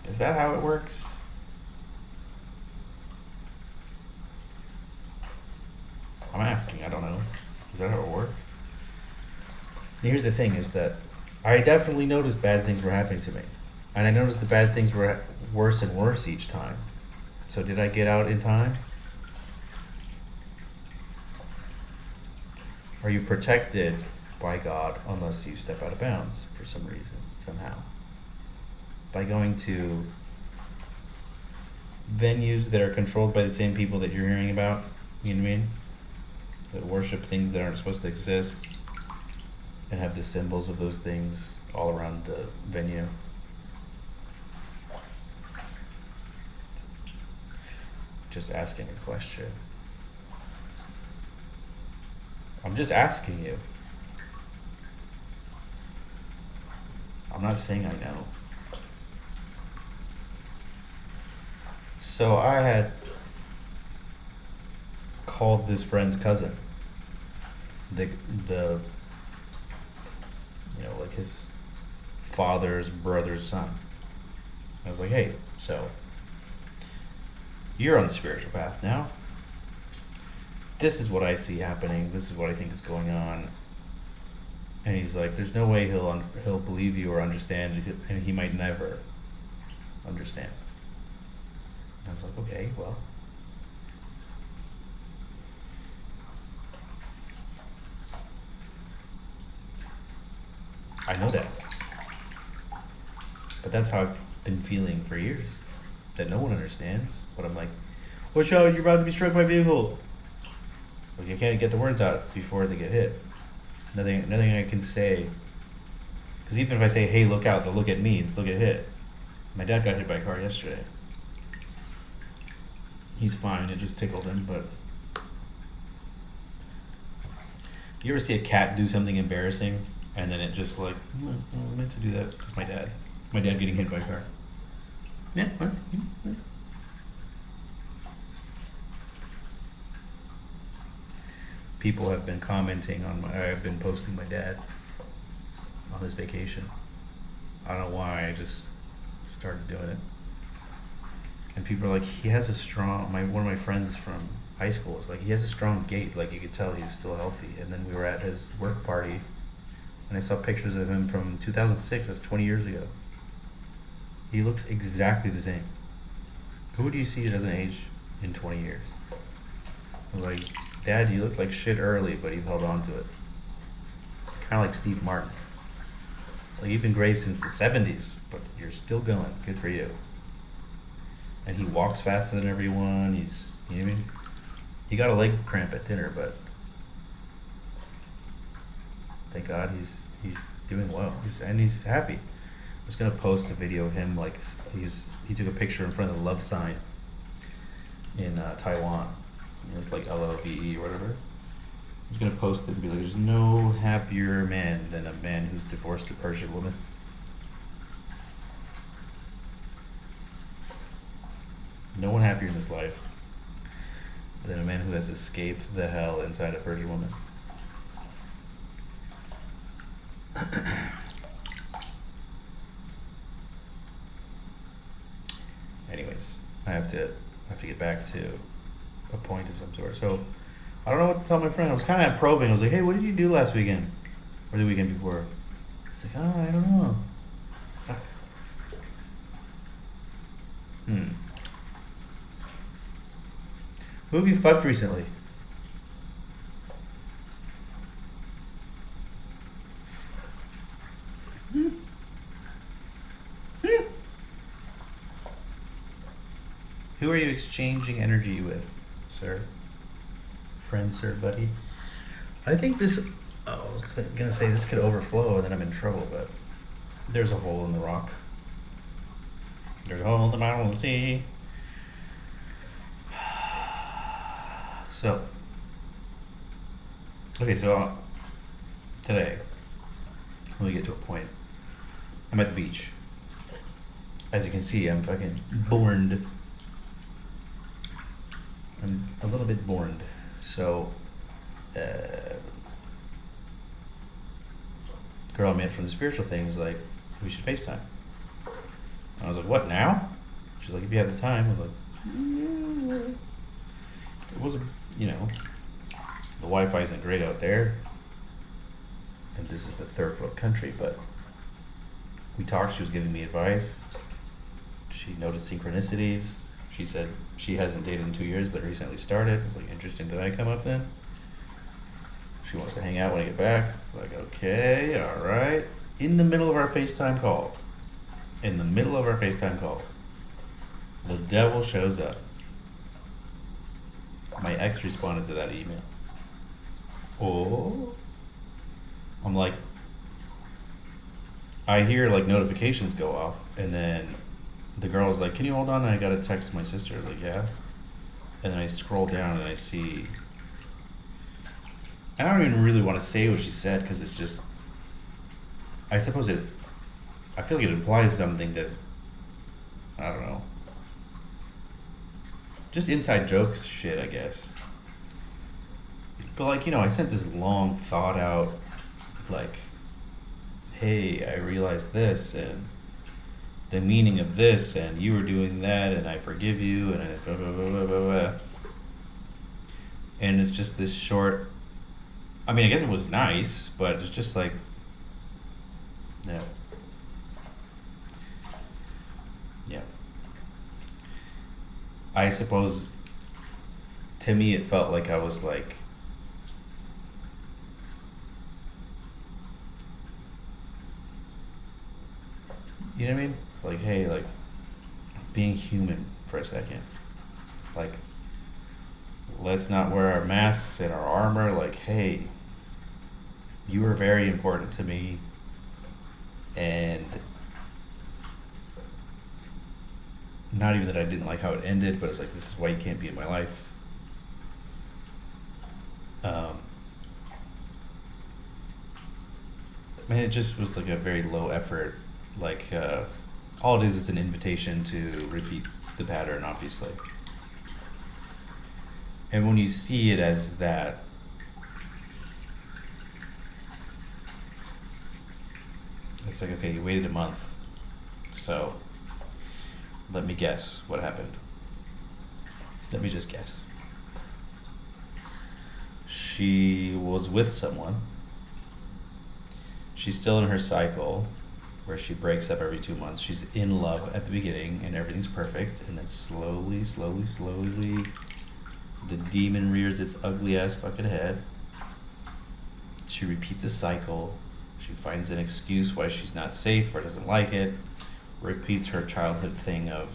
Is that how it works? I'm asking, I don't know. Is that how it works? Here's the thing, is that I definitely noticed bad things were happening to me. And I noticed the bad things were worse and worse each time. So did I get out in time? Are you protected by God unless you step out of bounds for some reason, somehow? By going to venues that are controlled by the same people that you're hearing about, you know what I mean? That worship things that aren't supposed to exist and have the symbols of those things all around the venue. Just asking a question. I'm just asking you. I'm not saying I know. So I had called this friend's cousin, the like his father's brother's son. I was like, hey, so you're on the spiritual path now. This is what I see happening. This is what I think is going on. And he's like, there's no way he'll believe you or understand, and he might never. understand. And I was like, okay, well, I know that. But that's how I've been feeling for years. That no one understands. But I'm like, watch out, you're about to be struck by a vehicle. Like, you can't get the words out before they get hit. Nothing I can say. Because even if I say, hey, look out, they'll look at me and still get hit. My dad got hit by a car yesterday. He's fine, it just tickled him, but... You ever see a cat do something embarrassing, and then it just like, oh, I meant to do that with my dad. My dad getting hit by a car. Yeah, what? Yeah. People have been commenting on I've been posting my dad on his vacation. I don't know why, I just started doing it. And people are like, he has a strong, one of my friends from high school is like, he has a strong gait, like you could tell he's still healthy. And then we were at his work party, and I saw pictures of him from 2006, that's 20 years ago. He looks exactly the same. Who do you see that doesn't age in 20 years? I was like, Dad, you look like shit early, but you've held on to it. Kind of like Steve Martin. Like, you've been great since the 70s, but you're still going. Good for you. And he walks faster than everyone. He's, you know what I mean? He got a leg cramp at dinner, but thank God he's doing well. He's happy. I was gonna post a video of him, like he took a picture in front of the love sign in Taiwan. It's like LOVE or whatever. I was gonna post it and be like, there's no happier man than a man who's divorced a Persian woman. No one happier in this life than a man who has escaped the hell inside a Persian woman. Anyways, I have to get back to a point of some sort. So I don't know what to tell my friend. I was kind of probing. I was like, hey, what did you do last weekend? Or the weekend before? It's like, oh, I don't know. Who have you fucked recently? Who are you exchanging energy with, sir? Friend, sir, buddy? I think this, I was gonna say this could overflow and then I'm in trouble, but there's a hole in the rock. There's a hole in the bottom of the sea. So, okay, so today, let me get to a point. I'm at the beach. As you can see, I'm fucking borned. I'm a little bit borned. So, girl I met from the spiritual thing was like, we should FaceTime. And I was like, what, now? She's like, if you have the time. I was like, it wasn't, you know, the Wi-Fi isn't great out there. And this is the third world country, but we talked, she was giving me advice. She noticed synchronicities. She said she hasn't dated in 2 years, but recently started. Like, interesting, did I come up then? She wants to hang out when I get back. Like, okay, all right. In the middle of our FaceTime call, the devil shows up. My ex responded to that email. Oh. I'm like, I hear like notifications go off, and then the girl's like, can you hold on? And I got a text my sister. I was like, yeah. And then I scroll down and I see, I don't even really want to say what she said because it's just, I suppose I feel like it implies something that, I don't know, just inside jokes shit, I guess. But like, you know, I sent this long thought out, like, hey, I realized this and the meaning of this and you were doing that and I forgive you and I blah, blah, blah, blah, blah, blah. And it's just this short, I mean, I guess it was nice, but it's just like, yeah. Yeah. I suppose to me it felt like I was like, you know what I mean? Like, hey, like being human for a second. Like, let's not wear our masks and our armor. Like, hey, you were very important to me, and not even that I didn't like how it ended, but it's like, this is why you can't be in my life. Man, it just was like a very low effort. Like, all it is an invitation to repeat the pattern, obviously. And when you see it as that, it's like, okay, you waited a month, so let me guess what happened. Let me just guess. She was with someone. She's still in her cycle where she breaks up every 2 months. She's in love at the beginning and everything's perfect, and then slowly, the demon rears its ugly ass fucking head. She repeats a cycle. She finds an excuse why she's not safe or doesn't like it. Repeats her childhood thing of,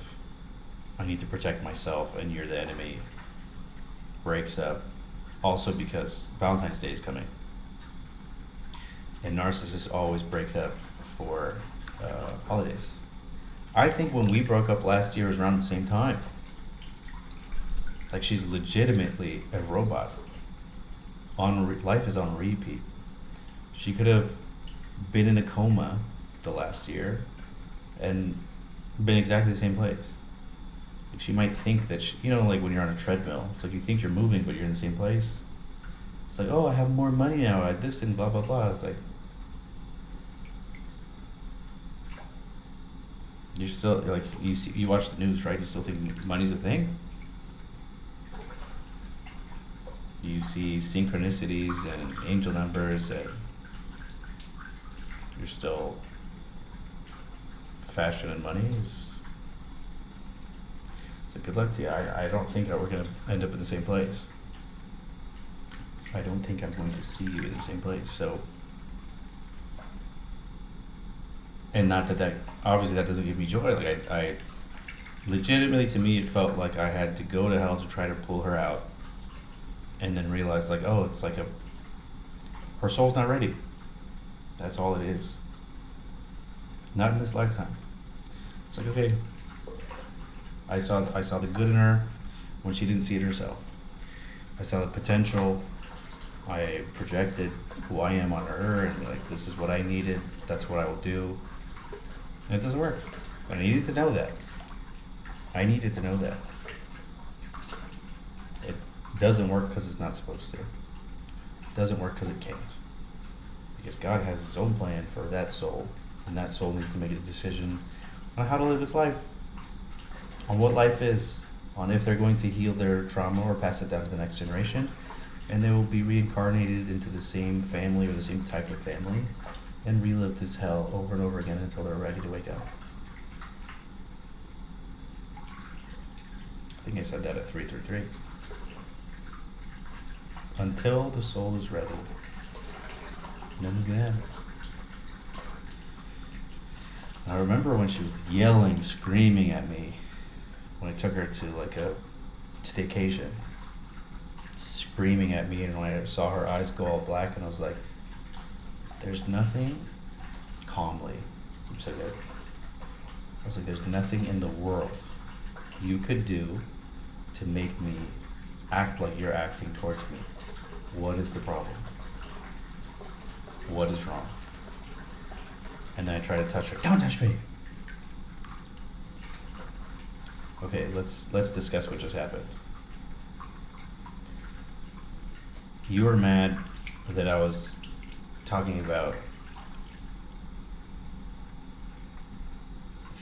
I need to protect myself and you're the enemy. Breaks up. Also because Valentine's Day is coming. And narcissists always break up for holidays. I think when we broke up last year was around the same time. Like, she's legitimately a robot. Life is on repeat. She could have been in a coma the last year and been exactly the same place. Like, she might think that like when you're on a treadmill, it's like you think you're moving but you're in the same place. It's like, oh, I have more money now, I this and blah blah blah. It's like, you're still like, you watch the news, right? You still think money's a thing? You see synchronicities and angel numbers, and you're still, fashion and money is, so good luck to you. I don't think that we're going to end up in the same place. I don't think I'm going to see you in the same place. So, and not that obviously that doesn't give me joy. Like, I legitimately, to me, it felt like I had to go to hell to try to pull her out, and then realize, like, oh, it's like her soul's not ready. That's all it is. Not in this lifetime. It's like, okay, I saw the good in her when she didn't see it herself. I saw the potential. I projected who I am on her, and like, this is what I needed. That's what I will do. And it doesn't work. But I needed to know that. It doesn't work because it's not supposed to. It doesn't work because it can't. Because God has His own plan for that soul, and that soul needs to make a decision on how to live its life, on what life is, on if they're going to heal their trauma or pass it down to the next generation, and they will be reincarnated into the same family or the same type of family and relive this hell over and over again until they're ready to wake up. I think I said that at 333. Until the soul is ready, nothing's gonna happen. I remember when she was yelling, screaming at me when I took her to like a staycation, screaming at me, and when I saw her eyes go all black, and I was like, there's nothing, calmly, I'm so good. I was like, there's nothing in the world you could do to make me act like you're acting towards me. What is the problem? What is wrong? And then I try to touch her. Don't touch me! Okay, let's discuss what just happened. You were mad that I was talking about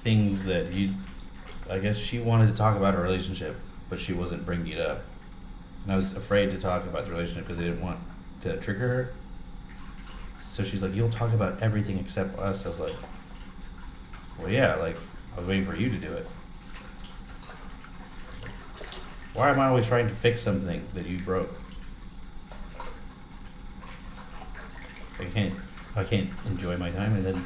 things that I guess she wanted to talk about a relationship, but she wasn't bringing it up. And I was afraid to talk about the relationship because I didn't want to trigger her. So she's like, you'll talk about everything except us. I was like, well, yeah, like, I was waiting for you to do it. Why am I always trying to fix something that you broke? I can't enjoy my time. And then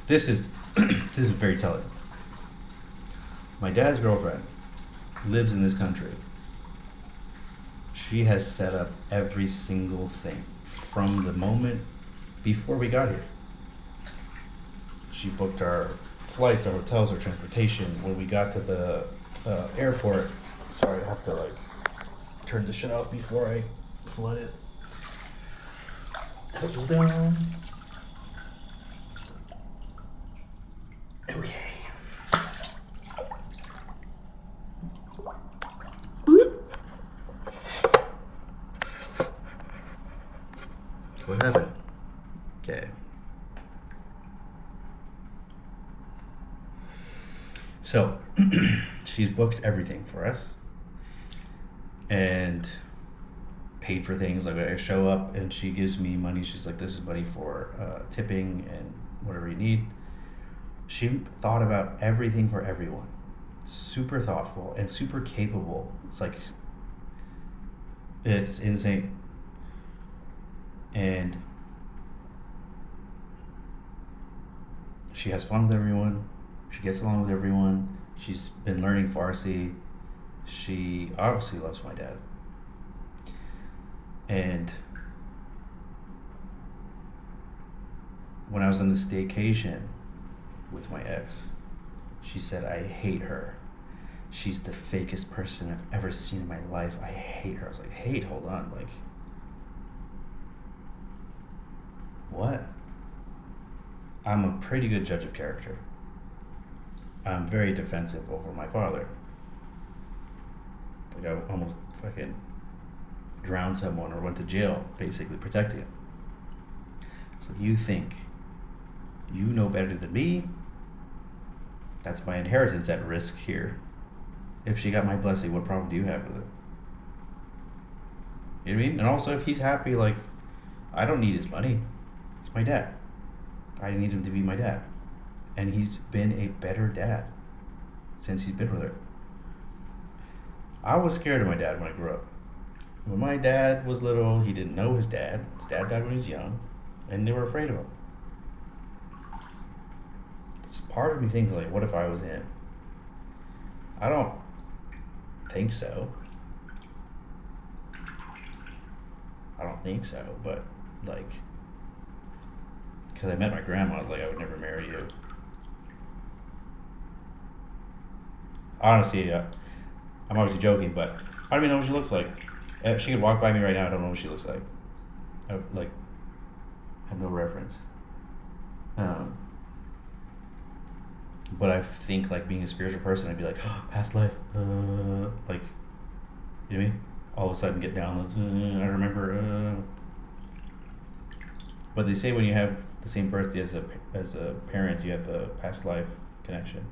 this is this is very telling. My dad's girlfriend lives in this country. She has set up every single thing from the moment before we got here. She booked our flights, our hotels, our transportation. When we got to the airport, sorry, I have to like turn the shit off before I flood it. Hold on. Okay. What happened? Okay. So, she's booked everything for us and paid for things. Like, I show up and she gives me money. She's like, this is money for tipping and whatever you need. She thought about everything for everyone. Super thoughtful and super capable. It's like, it's insane. And she has fun with everyone. She gets along with everyone. She's been learning Farsi. She obviously loves my dad. And when I was on the staycation with my ex, she said, I hate her. She's the fakest person I've ever seen in my life. I hate her. I was like, hate? Hold on. Like, what? I'm a pretty good judge of character. I'm very defensive over my father. Like, I almost fucking drowned someone or went to jail, basically protecting him. So you think you know better than me? That's my inheritance at risk here. If she got my blessing, what problem do you have with it? You know what I mean? And also, if he's happy, like, I don't need his money. It's my dad. I need him to be my dad. And he's been a better dad since he's been with her. I was scared of my dad when I grew up. When my dad was little, he didn't know his dad. His dad died when he was young, and they were afraid of him. It's part of me thinking, like, what if I was him? I don't think so. But, like, because I met my grandma, I was like, I would never marry you. Honestly, I'm obviously joking, but I don't even know what she looks like. If she could walk by me right now, I don't know what she looks like. I have no reference. But I think, like, being a spiritual person, I'd be like, oh, past life, like, you know what I mean? All of a sudden get down, I remember, But they say when you have the same birthday as a parent, you have a past life connection.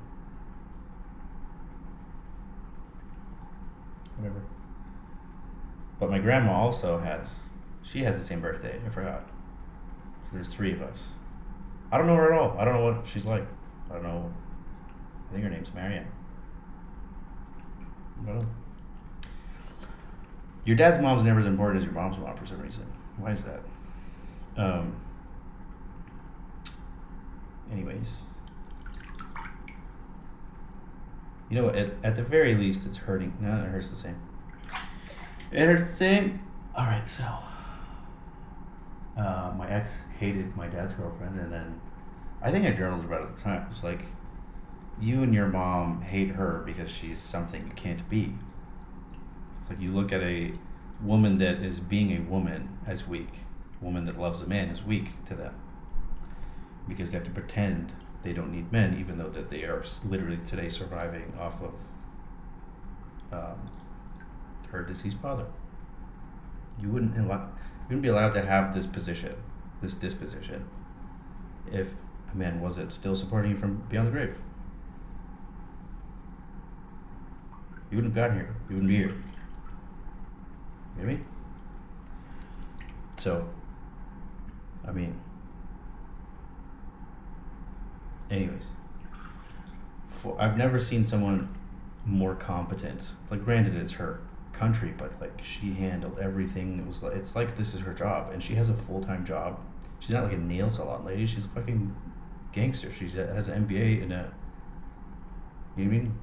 Whatever. But my grandma also has the same birthday. I forgot. So there's three of us. I don't know her at all. I don't know what she's like. I don't know. I think her name's Marianne. I don't know. Your dad's mom's never as important as your mom's mom for some reason. Why is that? Anyways. You know what? At the very least, it's hurting. No, it hurts the same. It hurts the same. All right, so my ex hated my dad's girlfriend, and then I think I journaled about it at the time. It's like, you and your mom hate her because she's something you can't be. It's like you look at a woman that is being a woman as weak. A woman that loves a man is weak to them because they have to pretend they don't need men, even though that they are literally today surviving off of her deceased father. You wouldn't be allowed to have this disposition, if a man wasn't still supporting you from beyond the grave. You wouldn't have gotten here. You wouldn't be here. You know what I mean? So, I mean, anyways, I've never seen someone more competent. Like, granted, it's her country, but like she handled everything. It was like, it's like this is her job, and she has a full-time job. She's not like a nail salon lady. She's a fucking gangster. She has an MBA in a, you know what I mean,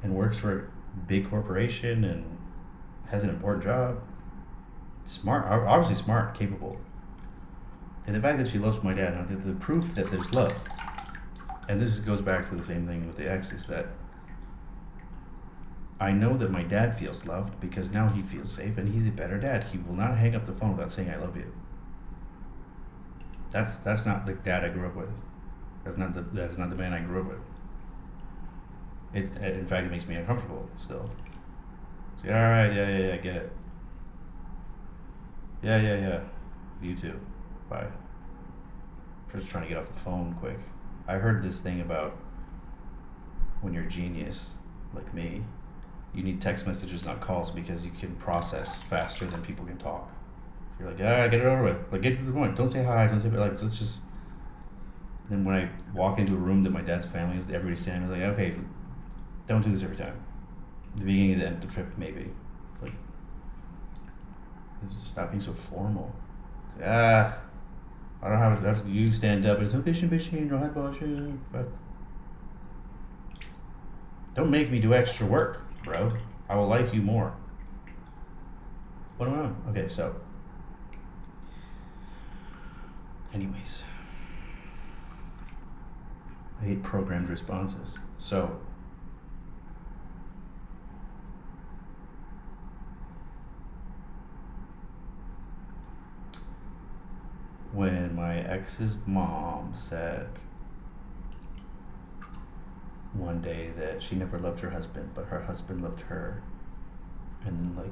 and works for a big corporation and has an important job. Smart, obviously smart, capable. And the fact that she loves my dad, the proof that there's love. And this goes back to the same thing with the ex, is that I know that my dad feels loved because now he feels safe and he's a better dad. He will not hang up the phone without saying I love you. That's not the dad I grew up with. That's not the man I grew up with. In fact, it makes me uncomfortable still. It's like, all right, yeah, I get it. Yeah. You too. Bye. Just trying to get off the phone quick. I heard this thing about when you're a genius, like me, you need text messages, not calls, because you can process faster than people can talk. You're like, get it over with. Like, get to the point. Don't say hi. Don't say, like, let's just. Then when I walk into a room that my dad's family is, everybody's standing, I was like, okay, don't do this every time. The beginning and the end of the trip, maybe. Like, just stop being so formal. Like, I don't have to, you stand up and it's bitching, no high bullshit. But don't make me do extra work, bro. I will like you more. What am I on? Okay, so. Anyways. I hate programmed responses. So. When my ex's mom said one day that she never loved her husband, but her husband loved her, and then like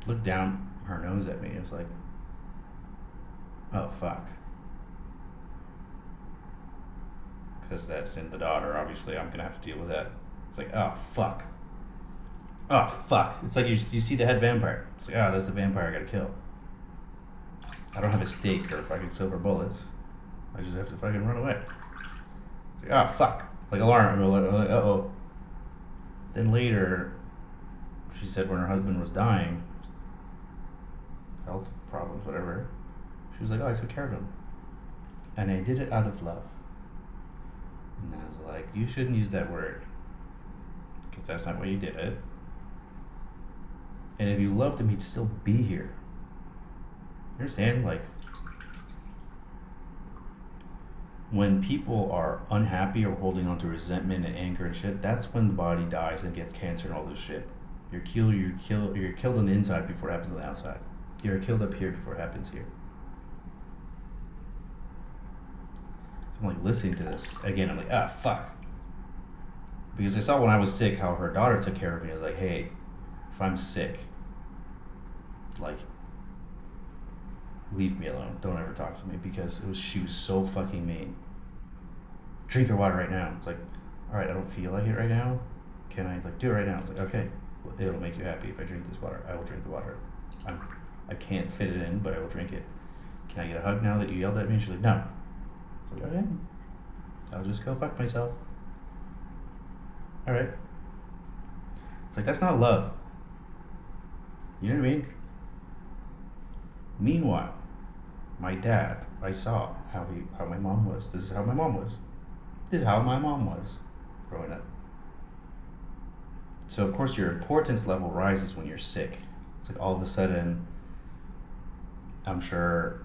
looked down her nose at me, it was like, oh fuck. Because that's in the daughter, obviously I'm gonna have to deal with that. It's like, oh fuck. Oh fuck. It's like you see the head vampire. It's like, that's the vampire I gotta kill. I don't have a stake or fucking silver bullets. I just have to fucking run away. It's like, fuck. Like alarm. Like, uh-oh. Then later, she said when her husband was dying, health problems, whatever, she was like, I took care of him. And I did it out of love. And I was like, you shouldn't use that word. Because that's not why you did it. And if you loved him, he'd still be here. You understand? Like, when people are unhappy or holding on to resentment and anger and shit, that's when the body dies and gets cancer and all this shit. You're killed on the inside before it happens on the outside. You're killed up here before it happens here. I'm like listening to this again. I'm like, fuck. Because I saw when I was sick how her daughter took care of me. I was like, hey, if I'm sick, like, leave me alone. Don't ever talk to me, because she was so fucking mean. Drink your water right now. It's like, all right, I don't feel like it right now. Can I like do it right now? It's like, okay, well, it'll make you happy if I drink this water. I will drink the water. I can't fit it in, but I will drink it. Can I get a hug now that you yelled at me? She's like, no. I was like, okay, I'll just go fuck myself. All right. It's like, that's not love. You know what I mean? Meanwhile, my dad, I saw how my mom was. This is how my mom was. This is how my mom was growing up. So of course your importance level rises when you're sick. It's like all of a sudden, I'm sure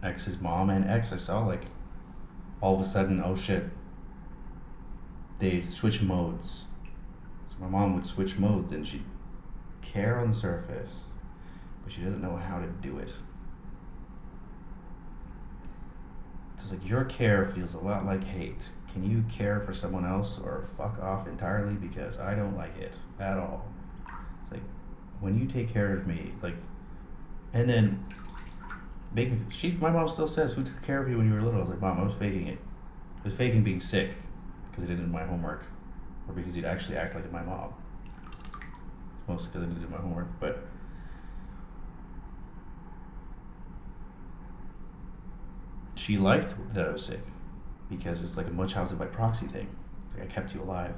ex's mom and ex, I saw like all of a sudden, oh shit, they switch modes. So my mom would switch modes and she'd care on the surface, but she doesn't know how to do it. So it's like your care feels a lot like hate. Can you care for someone else or fuck off entirely, because I don't like it at all. It's like, when you take care of me, like, and then my mom still says, who took care of you when you were little? I was like, Mom, I was faking it. I was faking being sick because I didn't do my homework, or because you'd actually act like my mom. Mostly because I didn't do my homework, but she liked that I was sick, because it's like a Munchausen by proxy thing. It's like I kept you alive.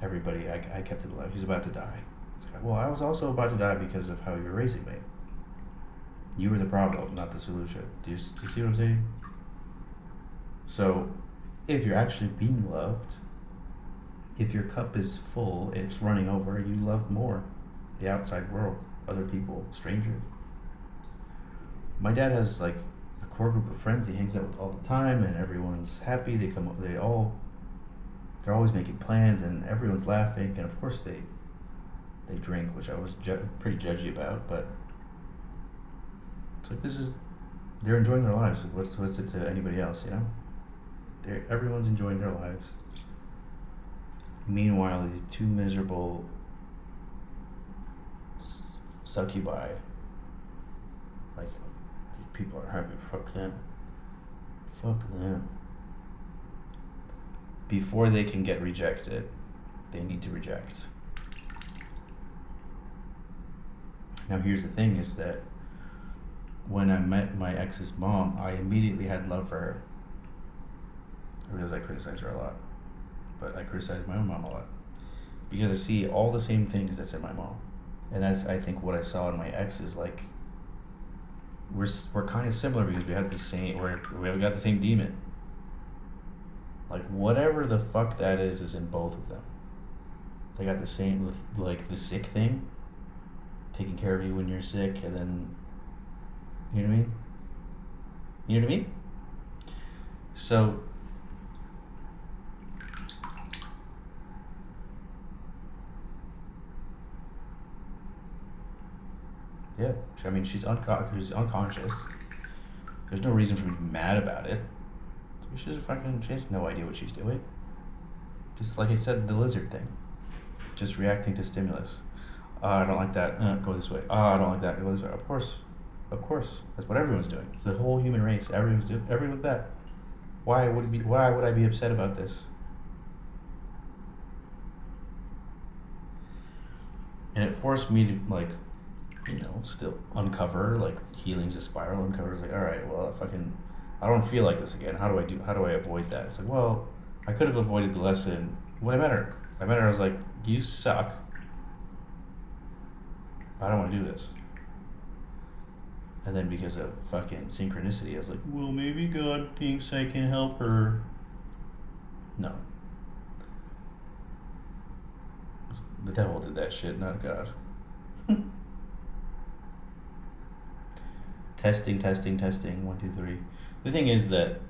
everybody, I kept it alive. He's about to die. It's like, well, I was also about to die because of how you were raising me. You were the problem, not the solution. Do you see what I'm saying? So, if you're actually being loved, if your cup is full, it's running over, you love more the outside world, other people, strangers. My dad has like a core group of friends he hangs out with all the time, and everyone's happy. They come up, they're always making plans, and everyone's laughing, and of course they drink, which I was pretty judgy about, but it's like they're enjoying their lives. What's it to anybody else, you know? Everyone's enjoying their lives. Meanwhile, these two miserable succubi, like, people are happy. Fuck them. Fuck them. Before they can get rejected, they need to reject. Now, here's the thing: is that when I met my ex's mom, I immediately had love for her. I realize I criticize her a lot, but I criticize my own mom a lot because I see all the same things that's in my mom, and that's, I think, what I saw in my ex is like we're kind of similar because we got the same demon. Like, whatever the fuck that is in both of them. They got the same, like, the sick thing, taking care of you when you're sick, and then, you know what I mean? You know what I mean? So, yeah, I mean, she's unconscious. There's no reason for me to be mad about it. She has no idea what she's doing. Just like I said, the lizard thing. Just reacting to stimulus. I don't like that. Go this way. I don't like that. Go this way. Of course. That's what everyone's doing. It's the whole human race. Everyone's that. Why would I be upset about this? And it forced me to, like, still uncover, like, healing's a spiral. Uncover is like, all right, well, I don't feel like this again. How do I avoid that? It's like, well, I could have avoided the lesson. When I met her, I was like, you suck. I don't want to do this. And then because of fucking synchronicity, I was like, well, maybe God thinks I can help her. No. The devil did that shit, not God. Testing. 1, 2, 3. The thing is that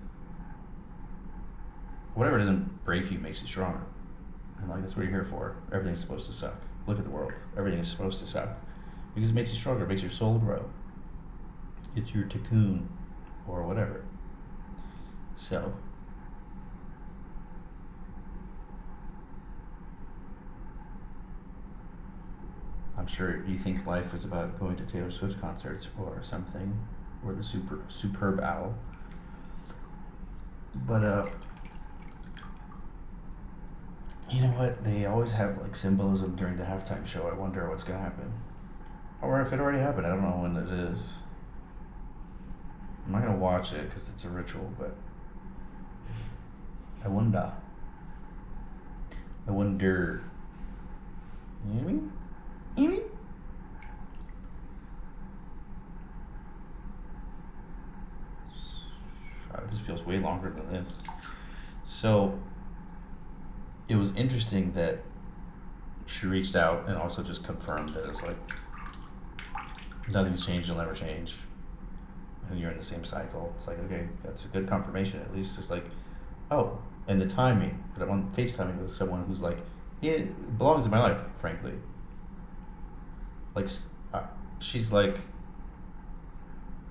whatever doesn't break you makes you stronger. And like, that's what you're here for. Everything's supposed to suck. Look at the world. Everything is supposed to suck. Because it makes you stronger. It makes your soul grow. It's your cocoon or whatever. So, I'm sure you think life is about going to Taylor Swift concerts or something, or the Superb Owl. But you know what? They always have like symbolism during the halftime show. I wonder what's gonna happen, or if it already happened. I don't know when it is. I'm not gonna watch it because it's a ritual, but I wonder. You know what I mean? This feels way longer than this. So it was interesting that she reached out and also just confirmed that it's like nothing's changed, it'll never change, and you're in the same cycle. It's like, okay, that's a good confirmation. At least it's like, oh, and the timing. But I'm on FaceTiming with someone who's like, it belongs in my life, frankly. Like, she's like,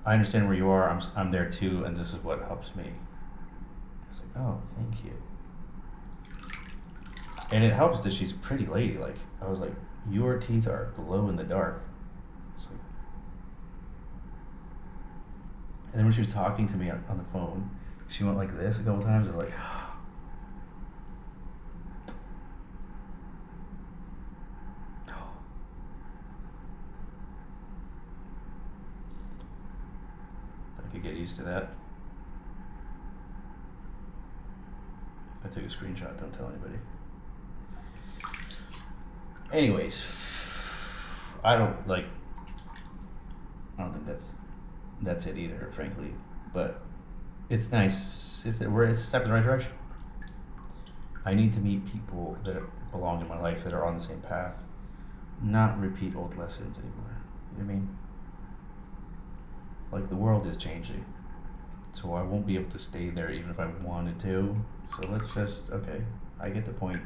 I understand where you are. I'm there too, and this is what helps me. I was like, oh, thank you. And it helps that she's a pretty lady. Like, I was like, your teeth are glow in the dark. Like, and then when she was talking to me on the phone, she went like this a couple times, and like, get used to that. I took a screenshot, don't tell anybody. Anyways, I don't think that's it either, frankly. But it's nice. It's a step in the right direction. I need to meet people that belong in my life that are on the same path, not repeat old lessons anymore. You know what I mean? Like the world is changing, so I won't be able to stay there even if I wanted to. So let's just I get the point.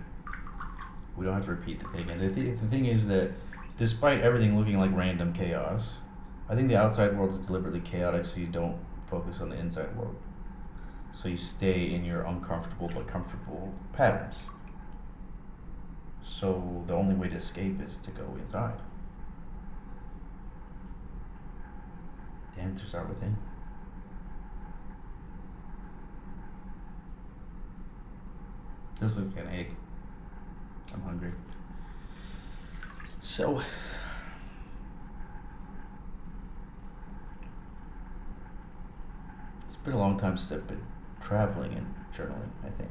We don't have to repeat the thing. And the thing is that despite everything looking like random chaos, I think the outside world is deliberately chaotic so you don't focus on the inside world. So you stay in your uncomfortable but comfortable patterns. So the only way to escape is to go inside. The answers are within. This looks like an egg. I'm hungry. So, it's been a long time since I've been traveling and journaling, I think.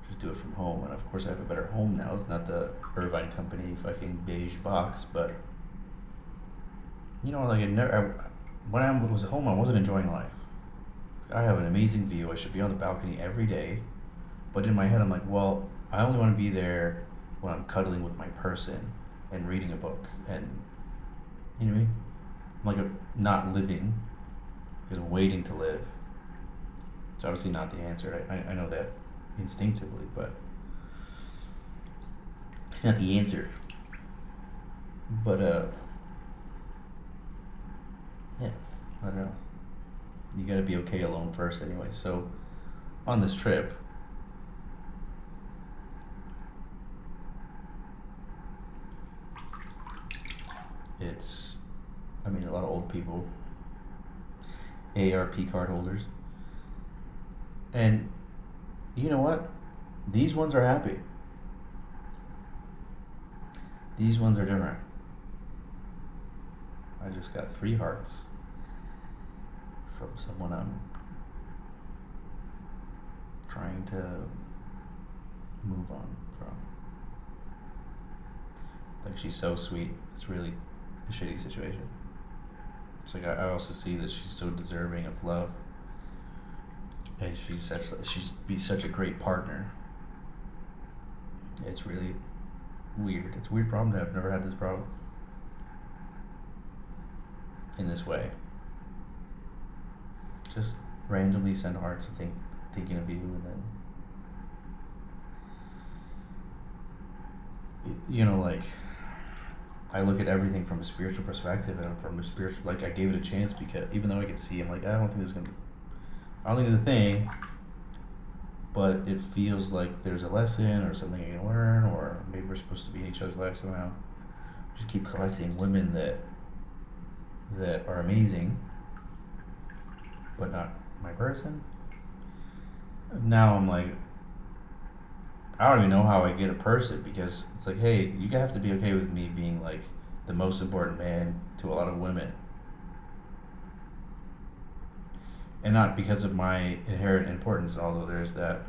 Just do it from home, and of course I have a better home now. It's not the Irvine Company fucking beige box, but you know, like when I was at home, I wasn't enjoying life. I have an amazing view. I should be on the balcony every day, but in my head, I'm like, well, I only want to be there when I'm cuddling with my person and reading a book, and you know what I mean? I'm like not living, just waiting to live. It's obviously not the answer. I know that instinctively, but it's not the answer. But yeah, I don't know. You gotta be okay alone first, anyway. So on this trip, it's, I mean, a lot of old people, AARP card holders, and you know what? These ones are happy. These ones are different. I just got 3 hearts from someone I'm trying to move on from. Like, she's so sweet. It's really a shitty situation. It's like I also see that she's so deserving of love, and she'd be such a great partner. It's really weird. It's a weird problem to have. Never had this problem in this way. Just randomly send hearts and thinking of you, and then you know, like, I look at everything from a spiritual perspective, and from a spiritual, like, I gave it a chance because even though I could see, I'm like, I don't think it's a thing, but it feels like there's a lesson or something I can learn, or maybe we're supposed to be in each other's lives somehow. Just keep collecting women that are amazing, but not my person. Now I'm like, I don't even know how I get a person, because it's like, hey, you have to be okay with me being like the most important man to a lot of women. And not because of my inherent importance, although there's that,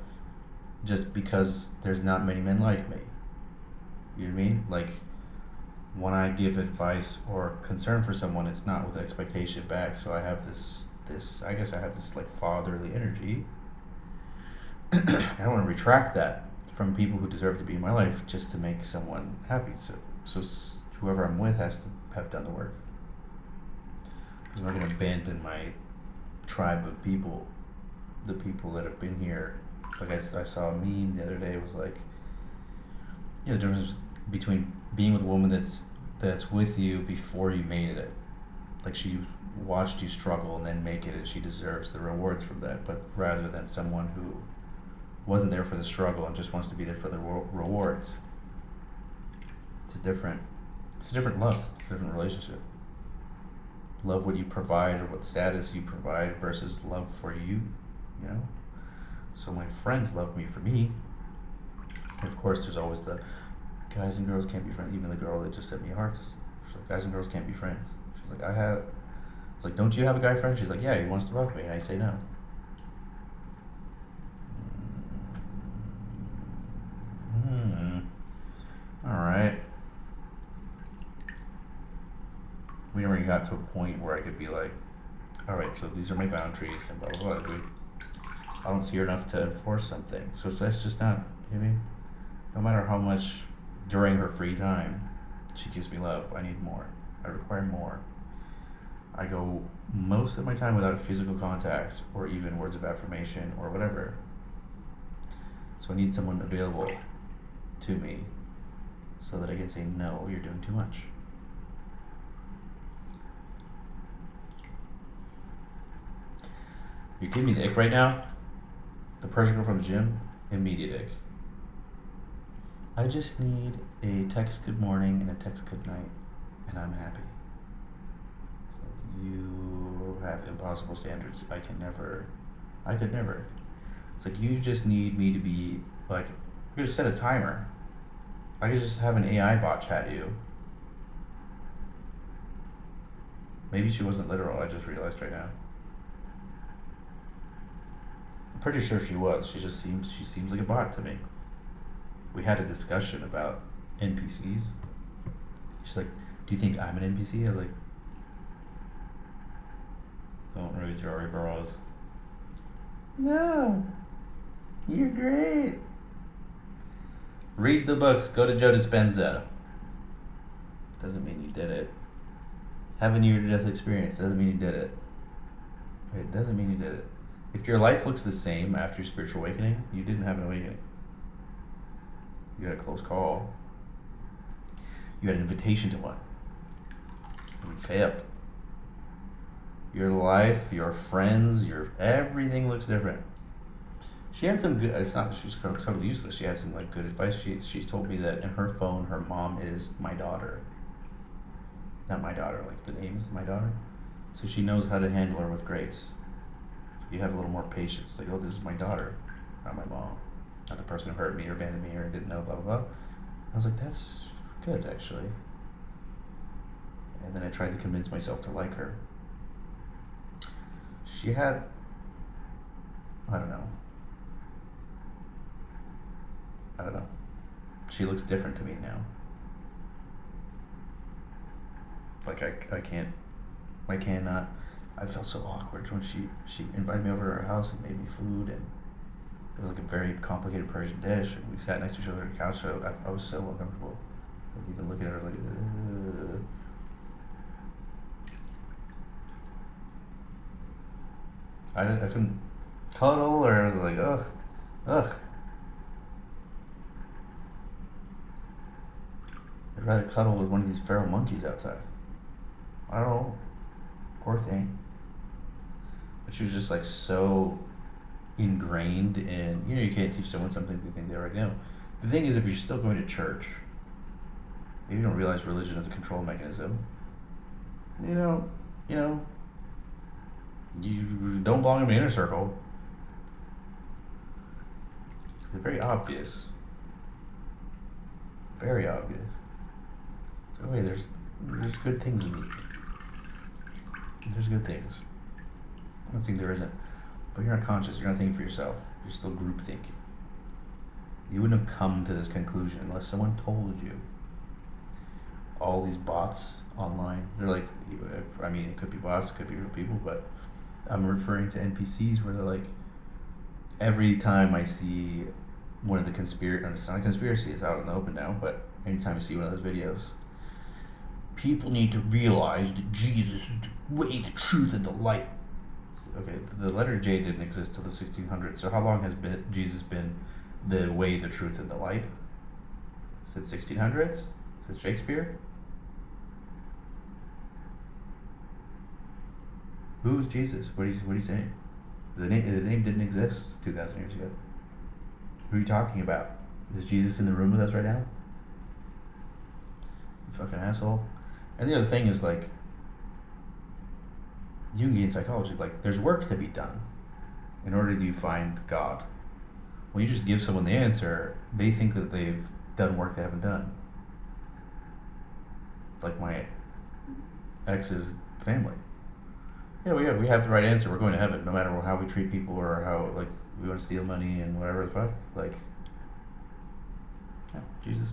just because there's not many men like me. You know what I mean? Like, when I give advice or concern for someone, it's not with expectation back. So I have this I guess I have this like fatherly energy. I don't want to retract that from people who deserve to be in my life just to make someone happy. So whoever I'm with has to have done the work. Because I'm not going to abandon my tribe of people, the people that have been here. Like I saw a meme the other day. It was like, you know, the difference between being with a woman that's with you before you made it. Like, she watched you struggle and then make it, and she deserves the rewards from that. But rather than someone who wasn't there for the struggle and just wants to be there for the rewards. It's a different love, it's a different relationship. Love what you provide or what status you provide versus love for you, you know? So my friends love me for me. And of course, there's always the guys and girls can't be friends. Even the girl that just sent me hearts, she's like, guys and girls can't be friends. She's like, it's like, don't you have a guy friend? She's like, yeah, he wants to love me. And I say no. Alright. We never got to a point where I could be like, alright, so these are my boundaries and blah blah blah. I don't see her enough to enforce something. So that's just not, you know what I mean? No matter how much during her free time she gives me love, I need more. I require more. I go most of my time without physical contact or even words of affirmation or whatever. So I need someone available to me so that I can say, no, you're doing too much. You give me the ick right now? The Persian girl from the gym? Immediate ick. I just need a text good morning and a text good night, and I'm happy. You have impossible standards. I could never. It's like you just need me to be like, you could just set a timer. I could just have an AI bot chat you. Maybe she wasn't literal, I just realized right now. I'm pretty sure she was. She seems like a bot to me. We had a discussion about NPCs. She's like, do you think I'm an NPC? I was like, don't raise your eyebrows. No, you're great. Read the books, go to Joe Dispenza. Doesn't mean you did it. Have a near-death experience, doesn't mean you did it. It doesn't mean you did it. If your life looks the same after your spiritual awakening, you didn't have an awakening. You had a close call. You had an invitation to one. And you failed. Your life, your friends, your everything looks different. She had some good. It's not that she's totally useless. She had some like good advice. She told me that in her phone, her mom is my daughter. Not my daughter. Like the name is my daughter. So she knows how to handle her with grace. You have a little more patience. Like, oh, this is my daughter, not my mom, not the person who hurt me or abandoned me or didn't know, blah blah blah. I was like, that's good actually. And then I tried to convince myself to like her. She had, I don't know. She looks different to me now. Like I cannot. I felt so awkward when she invited me over to her house and made me food, and it was like a very complicated Persian dish, and we sat next to each other on the couch, so I was so uncomfortable. Like, even looking at her like, I couldn't cuddle, or I was like, ugh. I'd rather cuddle with one of these feral monkeys outside. I don't know. Poor thing. But she was just like so ingrained in, you can't teach someone something they think they already know. The thing is, if you're still going to church, maybe you don't realize religion is a control mechanism. You don't belong in the inner circle. It's very obvious. Very obvious. So wait, there's good things in it. There's good things. I'm not saying there isn't. But you're not conscious, you're not thinking for yourself. You're still group thinking. You wouldn't have come to this conclusion unless someone told you. All these bots online, they're like, I mean, it could be bots, it could be real people, but I'm referring to NPCs where they're like, every time I see one of the it's not a conspiracy, it's out in the open now, but anytime I see one of those videos, people need to realize that Jesus is the way, the truth, and the light. Okay, the letter J didn't exist till the 1600s, so how long has Jesus been the way, the truth, and the light? Since 1600s? Since Shakespeare? Who's Jesus? What are you saying? The name didn't exist 2,000 years ago. Who are you talking about? Is Jesus in the room with us right now? You fucking asshole. And the other thing is, like, Jungian psychology, like, there's work to be done in order to find God. When you just give someone the answer, they think that they've done work they haven't done. Like my ex's family. Yeah, we have the right answer. We're going to heaven, no matter how we treat people or how, like, we want to steal money and whatever the fuck. Like, yeah, Jesus.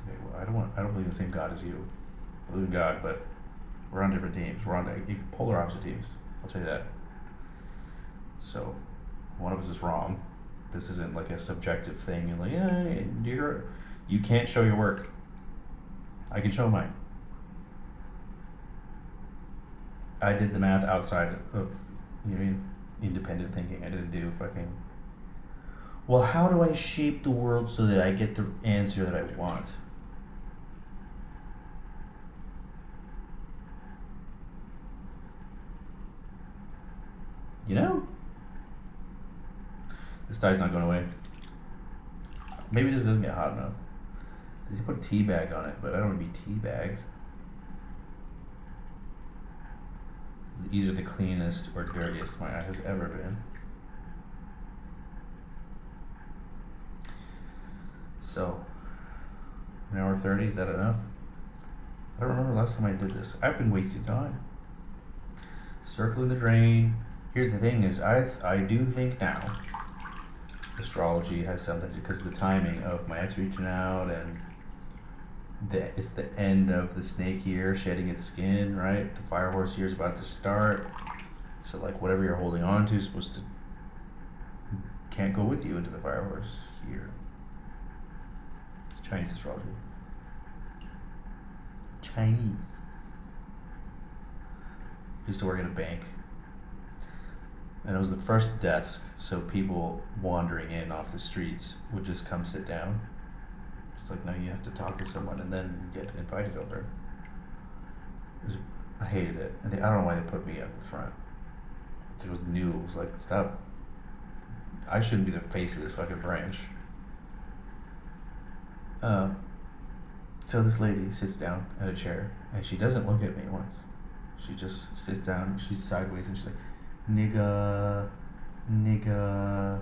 Okay, well, I don't believe in the same God as you. I believe in God, but we're on different teams. We're on polar opposite teams. I'll say that. So, one of us is wrong. This isn't like a subjective thing. You're like, yeah, you can't show your work. I can show mine. I did the math outside of, independent thinking. I didn't do fucking. Well, how do I shape the world so that I get the answer that I want? You know? This dye's not going away. Maybe this doesn't get hot enough. They put a tea bag on it, but I don't want to be tea bagged. This is either the cleanest or dirtiest my eye has ever been. So, an hour 30, is that enough? I don't remember last time I did this. I've been wasting time. Circling the drain. Here's the thing is, I do think now astrology has something to, because the timing of my ex reaching out and it's the end of the snake year shedding its skin, right? The fire horse year is about to start. So like whatever you're holding on to is supposed to can't go with you into the fire horse year. It's Chinese astrology. Chinese. I used to work at a bank. And it was the first desk, so people wandering in off the streets would just come sit down. It's like, no, you have to talk to someone and then get invited over. I hated it. I don't know why they put me up in front. It was new. It was like, stop. I shouldn't be the face of this fucking branch. So this lady sits down at a chair, and she doesn't look at me once. She just sits down, she's sideways, and she's like, nigga. And I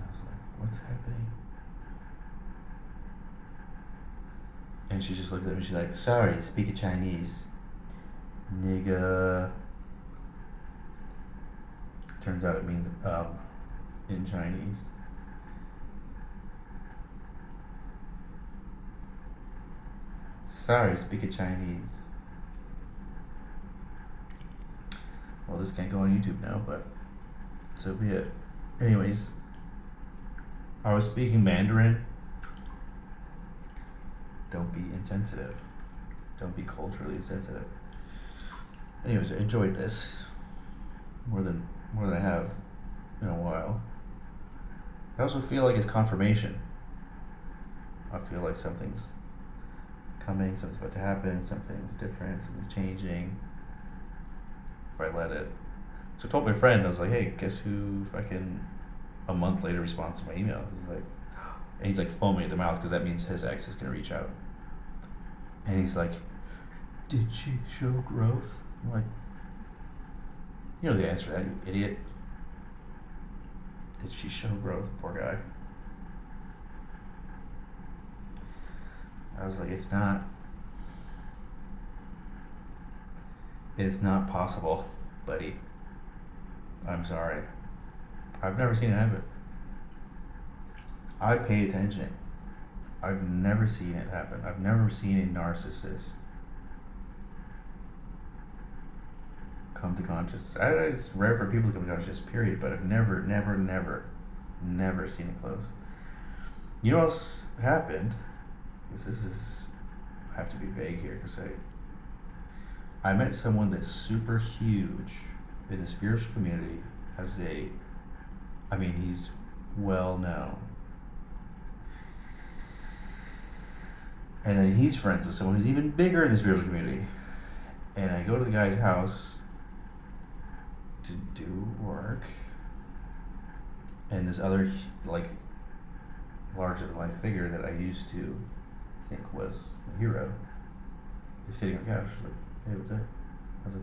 was like, what's happening? And she just looked at me, she's like, sorry, speak in Chinese. Nigga. Turns out it means in Chinese. Sorry, speak in Chinese. Well, this can't go on YouTube now, but so be it. Anyways, I was speaking Mandarin. Don't be insensitive. Don't be culturally sensitive. Anyways, I enjoyed this more than I have in a while. I also feel like it's confirmation. I feel like something's coming, something's about to happen, something's different, something's changing. If I let it. So I told my friend, I was like, hey, guess who fucking a month later responds to my email? He's like foaming at the mouth because that means his ex is gonna reach out. And he's like, did she show growth? I'm like, you know the answer to that, you idiot. Did she show growth? Poor guy. I was like, it's not possible, buddy. I'm sorry. I've never seen it happen. I pay attention. I've never seen it happen. I've never seen a narcissist come to consciousness. It's rare for people to come to consciousness, period, but I've never seen it close. You know what else happened? This is, I have to be vague here because I met someone that's super huge in the spiritual community he's well known. And then he's friends with someone who's even bigger in the spiritual community. And I go to the guy's house to do work. And this other, like, larger than life figure that I used to think was a hero is sitting on the couch. Like, hey, what's up? I was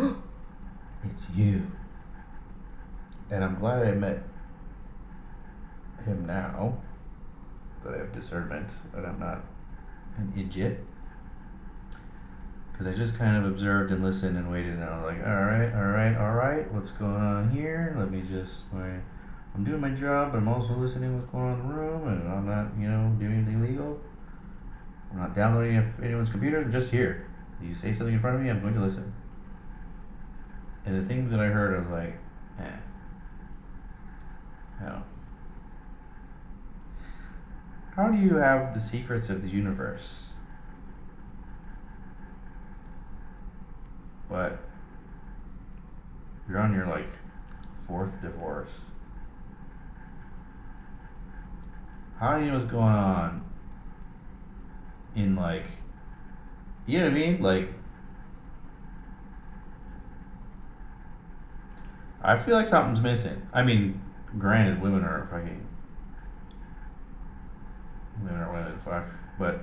like, it's you. And I'm glad I met him now, that I have discernment, that I'm not an idiot. Because I just kind of observed and listened and waited, and I was like, all right, what's going on here? Let me just, I'm doing my job, but I'm also listening to what's going on in the room, and I'm not, doing anything illegal. I'm not downloading anyone's computer. I'm just here. You say something in front of me, I'm going to listen. And the things that I heard, I was like, no. How do you have the secrets of the universe, but you're on your like fourth divorce? How do you know what's going on in like, you know what I mean? Like, I feel like something's missing. I mean, granted, women are women, fuck, but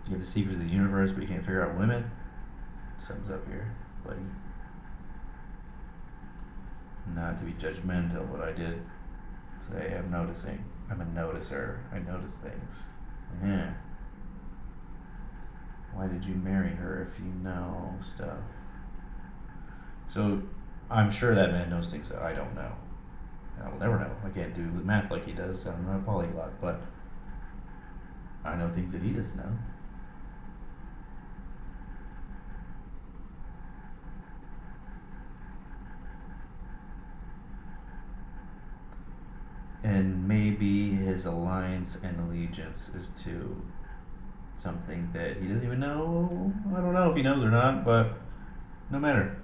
you have the secrets of the universe, but you can't figure out women. Something's up here, buddy. Not to be judgmental, but I did say I'm noticing. I'm a noticer. I notice things. Yeah. Why did you marry her if you know stuff? So I'm sure that man knows things that I don't know. I will never know. I can't do math like he does. I'm not a polyglot, but I know things that he doesn't know. And maybe his alliance and allegiance is to something that he doesn't even know. I don't know if he knows or not, but no matter.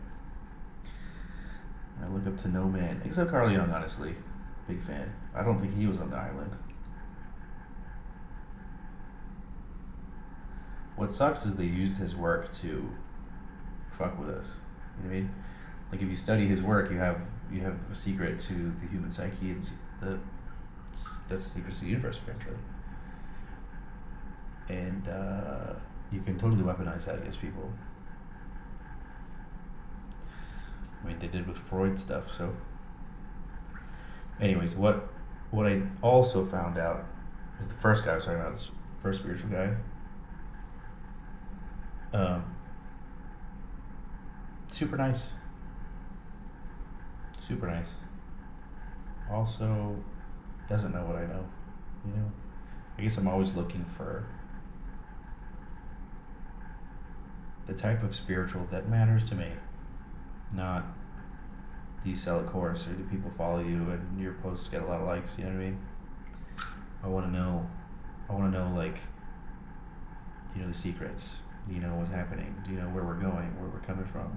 I look up to no man, except Carl Jung, honestly. Big fan. I don't think he was on the island. What sucks is they used his work to fuck with us. You know what I mean? Like if you study his work, you have a secret to the human psyche, and that's the secrets of the universe, frankly. And you can totally weaponize that against people. I mean, they did with Freud stuff. So, anyways, what I also found out is the first guy I was talking about, this first spiritual guy. Super nice. Super nice. Also, doesn't know what I know. I guess I'm always looking for the type of spiritual that matters to me. Not, do you sell a course or do people follow you and your posts get a lot of likes? You know what I mean? I want to know like, the secrets. Do you know what's happening? Do you know where we're going, where we're coming from,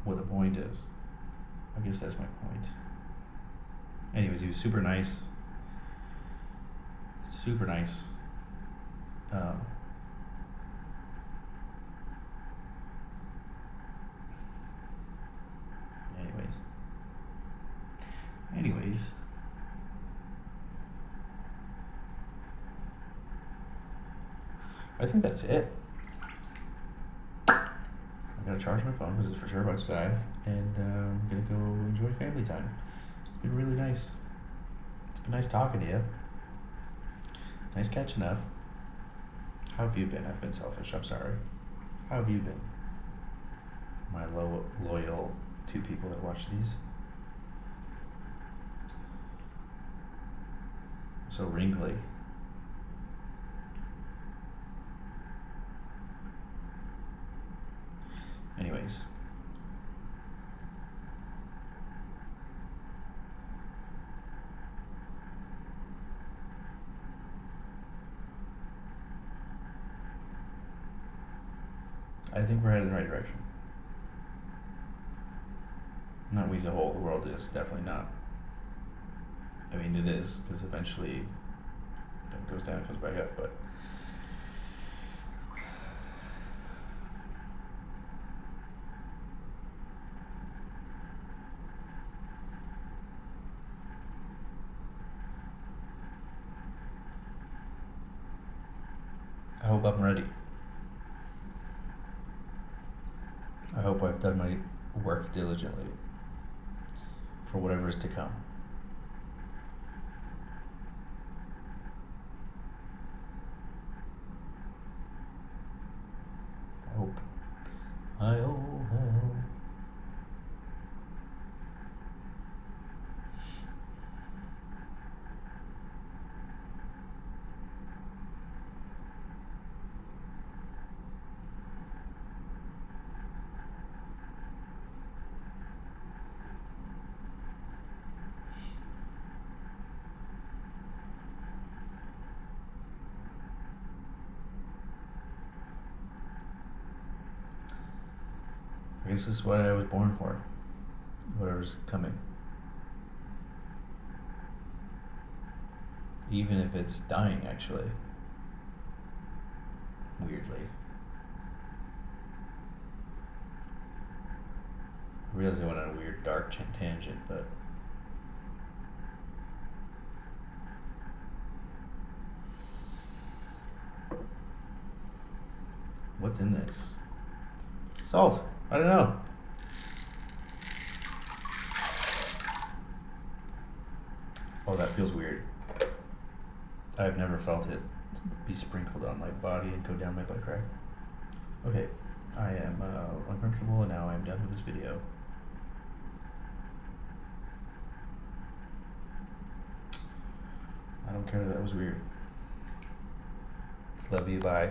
what the point is? I guess that's my point. Anyways, he was super nice. Super nice. Anyways. I think that's it. I'm gonna charge my phone because it's for sure about to die, and I'm gonna go enjoy family time. It's been really nice. It's been nice talking to you. It's nice catching up. How have you been? I've been selfish. I'm sorry. How have you been? My loyal 2 people that watch these. So wrinkly. Anyways. I think we're headed in the right direction. Not we as a whole, the world is definitely not. I mean, it is, because eventually it goes down, it comes back up, but I hope I'm ready. I hope I've done my work diligently for whatever is to come. I hope. guess this is what I was born for. Whatever's coming. Even if it's dying, actually. Weirdly. I realize I went on a weird dark tangent, but what's in this? Salt. I don't know. Oh, that feels weird. I've never felt it be sprinkled on my body and go down my butt crack. Okay, I am uncomfortable and now I'm done with this video. I don't care that was weird. Love you, bye.